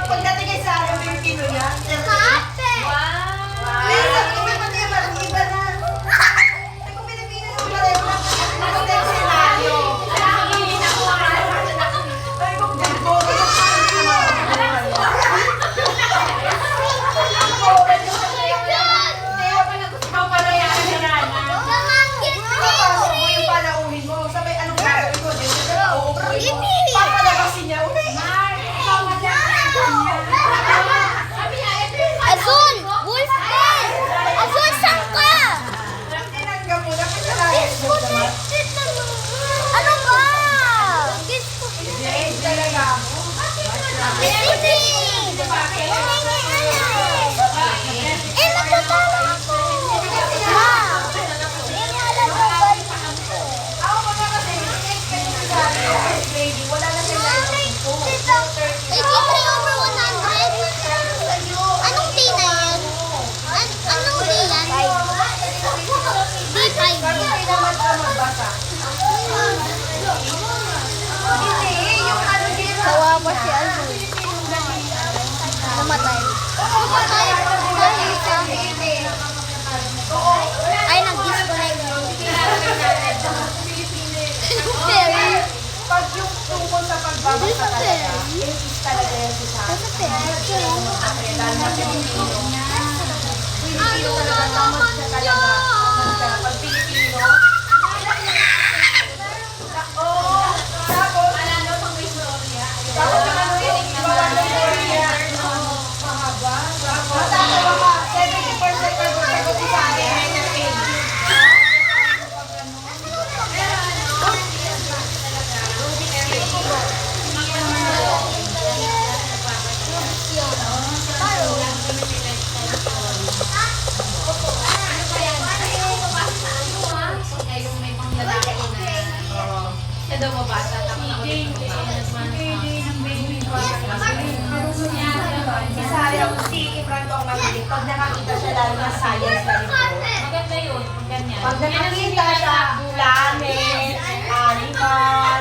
Pagdating kay Sarah, yung kino niya.
Kate!
Pero sabi ko, pati yung parang iba na. Ay, kung pinipili yung pareho lang kasi nasa senaryo. Ay, kung boto yung Papasok mo yung palauhin mo. Sabay, anong gagawin mo? Uupuin mo. Papalabasin niya ulit.
Azul! Wolfman! Azul, saan ka?
Tinanggap mo na kasalanan mo naman.
Ano ba?
Yes, talaga ako.
Eh, magtatala ako. Ma!
Ako pa kasi, expect ko sa baby, wala na sila yung po.
83 over 100? Anong day na yan? Anong day yan? Day 5.
Bakit kayo naman ka magbasa? Hindi, yung ano din.
Kawawa si Azul. Namatay. Namatay dahil sa... Ay, nag-disconnect.
talaga yan si Sam. Kaya dahil na Pilipino. Pilipino talaga, tamad siya talaga. Pag Pilipino, tapos naman yun, ibawan ng Korea. Mahaba. Matatawa ka, 70% pag si sa akin.
Siya daw mabasa.
Si Sayang, si Imran ko ang mahilig. Pag nakakita siya lalo na science na rin.
Maganda yun. Ganyan.
Pag nakakita siya, planet, animal,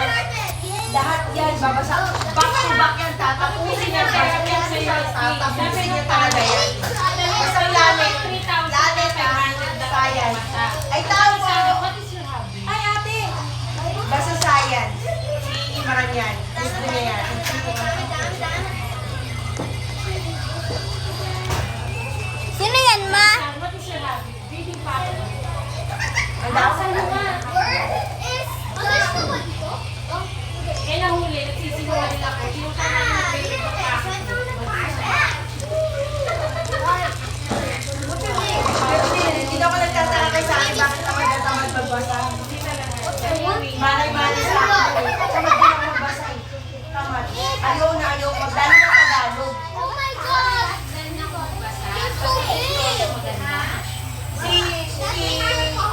lahat yan, babasa. Back to back yan, tatapusin niya siya. Tatapusin niya talaga yan. Basta planet, science. Ay, tao po! Ay, ate! Basta science. Si Imran yan. Gusto niya yan.
Sino yan, ma?
What is your hobby? Reading pattern.
Ang dami.
Kaya nahuli, nagsisinungaling ako. Yung kanya yung favorite ko pa.
Hindi na ako nagtataka kay sa akin bakit ako nagtamad magbasa. Malay-malay sa akin. Tamad din ako magbasa eh. Tamad. Ayaw na ayaw. Magdalo na Tagalog.
Oh my God!
Si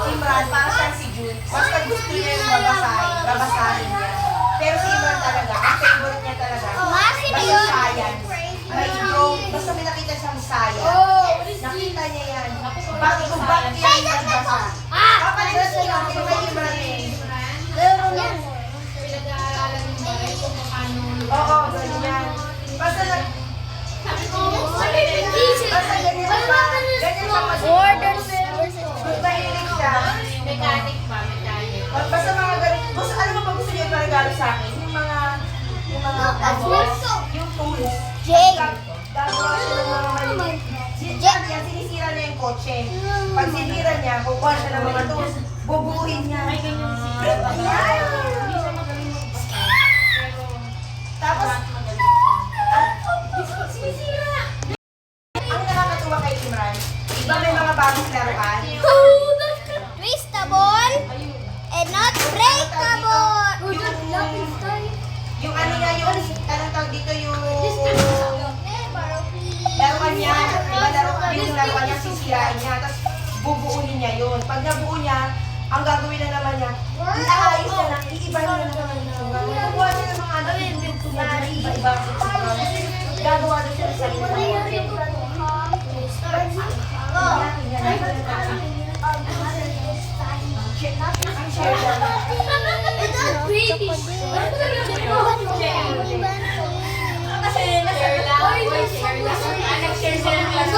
Imran, para siyang si June. Basta gusto niya yung babasahin niya. Pero si Imran talaga, ang favorite niya talaga,
Sino
may
yun?
science. May drone. Basta may nakita siyang science. Nakita niya yan. Back to back niya yung nagbasa. Kapalitan siya lang kay Imran eh.
Pinag-aaralan yung bahay kung paano.
Oo, ganyan. Basta ganyan siya
Orders.
Mas mahilig siya.
Mechanic ba? Mechanic.
Basta mga ganito. Gusto, ano mo ba gusto niyo yung regalo sa akin? Yung tools.
Jay.
Gagawa siya ng mga maliit. Yan, sinisira niya yung kotse. Pag sinira niya, kukuha siya ng mga tools. Bubuhin niya.
May ganyan si
Ayan.
Hindi siya magaling mag-start. Pero,
Tapos,
magaling siya.
sinisira. Ang nakakatuwa kay Imran, iba may mga bagong laruan.
Twistable and not breakable.
Yung ano niya, yung anong tawag dito, yung laruan niya. Diba yung laruan niya, sisirain niya. Tapos bubuunin niya yun. Pag nabuo niya, ang gagawin na naman niya, iaayos niya na, iiba niya na naman yung itsura. Kukuha niya ng mga ano, iba-iba. Gagawa na siya sa
Kasi na-share lang. Share lang. Nag-share sila ng class.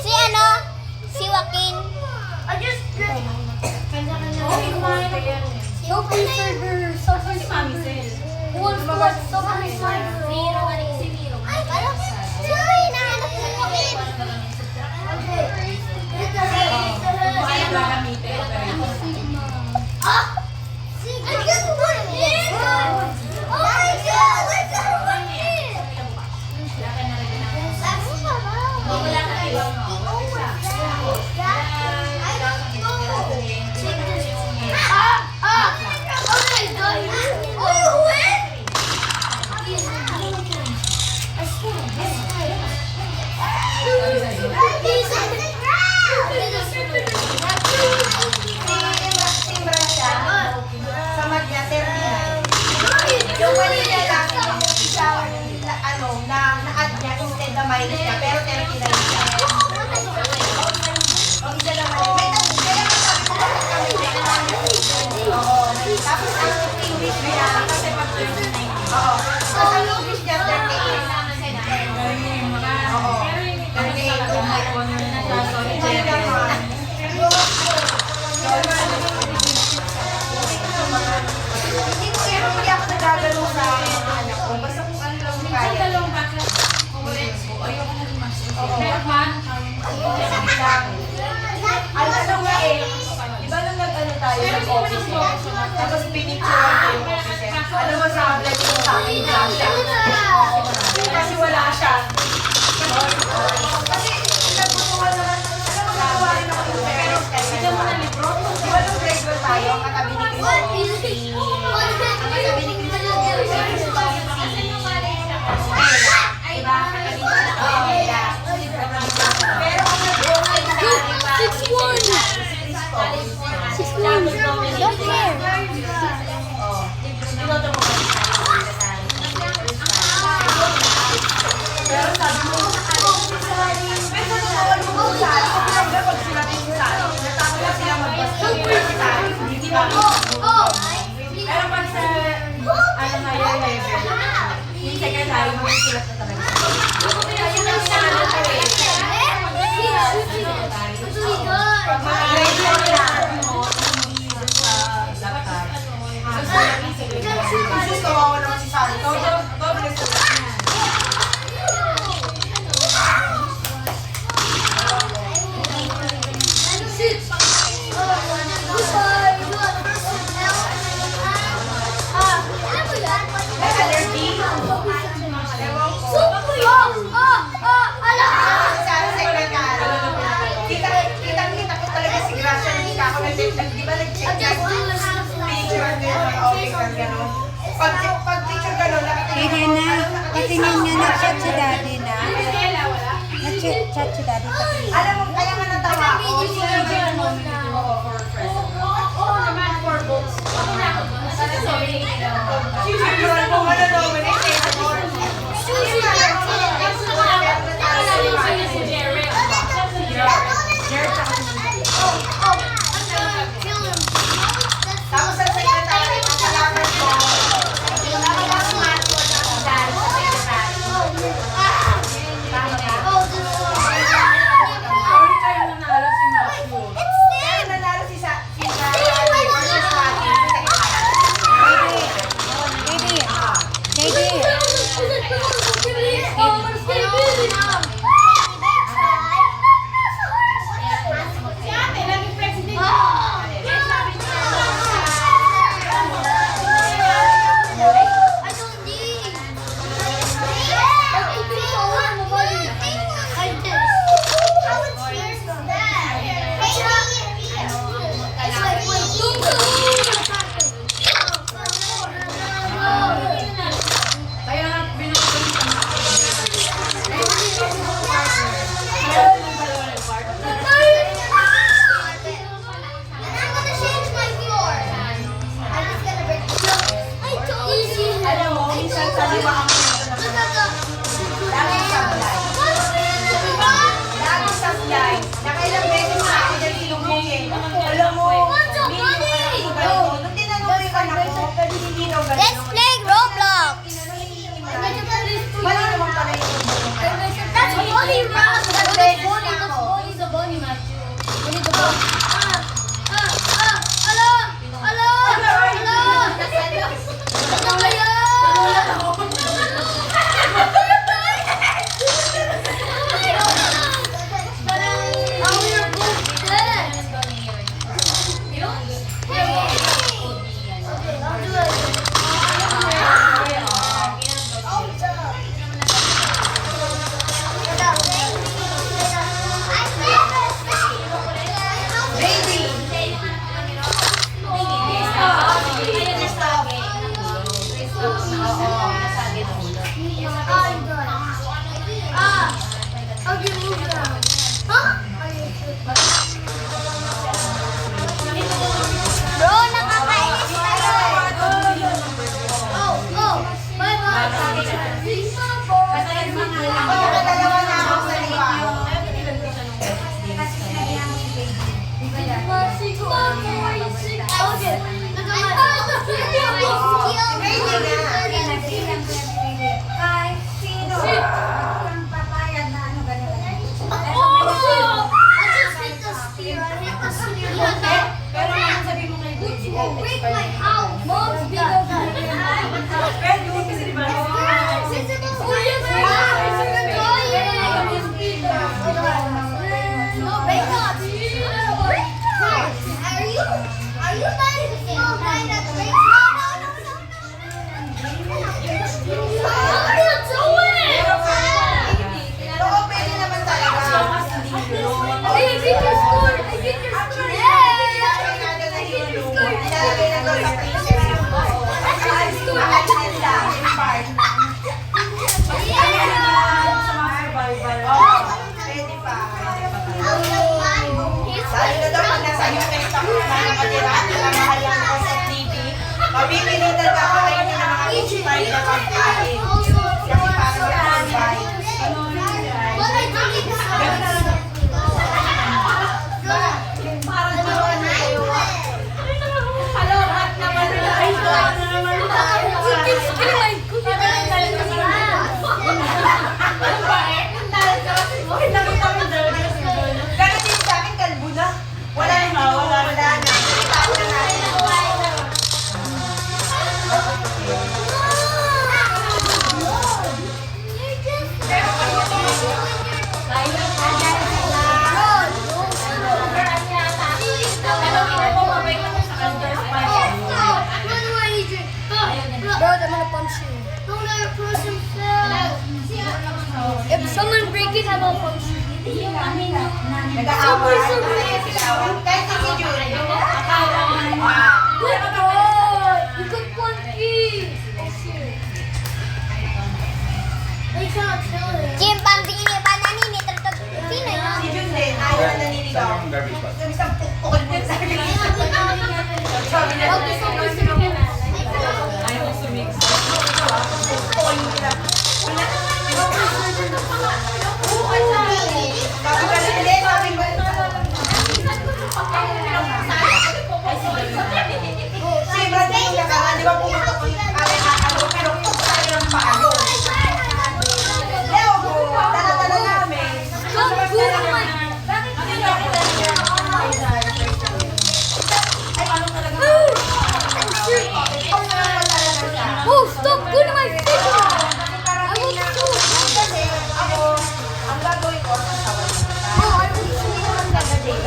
Si ano? Si Joaquin.
Si Mami Sel.
Ay, parang Joy, nahanap si Joaquin.
Ayaw gagamitin.
Ay, gano'n. Oh my God! Where's the Joaquin?
Wala ka na ibang
parang gano'n. Pag picture gano'n, nakatingin
Kaya na, patingin niya nag-chat si daddy na.
Daniela, wala?
Nag-chat si daddy patingin.
Alam mo, kaya nga natawa ako.
Oo naman, for books. Ako na ako. Kasi nominated ako.
Sure po, nominate
Si Jared.
Tapos sa secretary, masalamat ko. Kaya nanalo si
Si ate, laging president. Kaya
Alam mo, minsan sa liwa ang laging sablay. Laging sablay. Nakailang beses na ako dyan sinubungin. Alam mo, nung tinanong ako, pwede hindi daw
Let's
ganun.
play Roblox.
Mali naman pala yung
That's Bonnie Rock.
beses na ako.
Bro, nakakainis tayo.
Ako nakadalawa na ako sa liwa.
pero naman sabi mo kay Lucy.
Break my house. Mom's bigger than
Pero yun kasi di ba?
Are you buying the same kind that breaks? No. What are you doing?
Oo, pwede naman talaga.
I get your score. I get your score. Yay!
Ilalagay na doon sa freezer. Aalin lang, yung part. Oo, pwede pa. Lalo na daw pag nasa US ako na nakatira, nakamahal lang ako sa TV. Mabibinitan ka pa kayo ng mga expired na pagkain. Kasi parang nakabay.
What I do is
Darating sa akin, kalbo na. Wala na, wala na. Itaas na natin.
Bro, I'm gonna punch you. If someone break it, I'm gonna punch you.
Nag-aaway. Kahit si Julie.
Good boy! You could punch
Chimpanzee ini, banana ini, tertutup. Sino yun?
Si Jun din, ayaw na naniligaw. Sabi isang pukpukol din sa akin. Sabi niya,
Ayaw ko sumix.
pukpukol nila. Sabi ka na nila, sabi ko. Si Brad yung nakaraan, di ba pumunta ko yung pero pukpukol tayo ng paano. Leo, dala-dala namin.
Oh, stop! Go to my face! I will shoot!
Ako, ang gagawin ko, sasaway ko.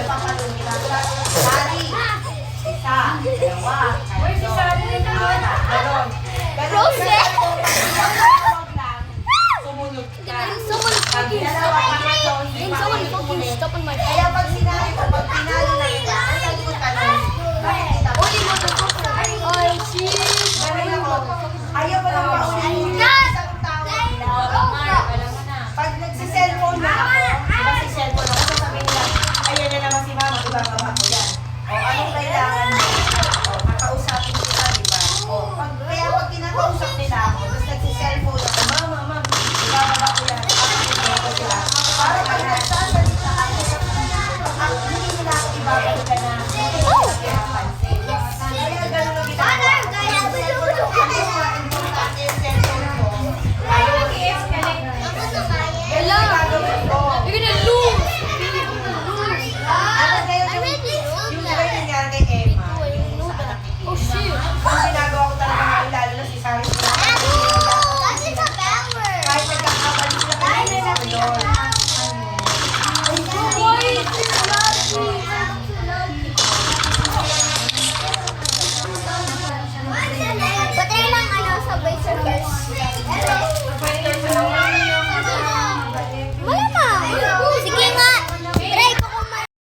Papalun kita. Dari. Isa, dalawa. Where's si Sari? Ganon.
Rose!
Sumunod ka.
Someone fucking
Dalawa, tatlo,
Can someone fucking stop on my
Kaya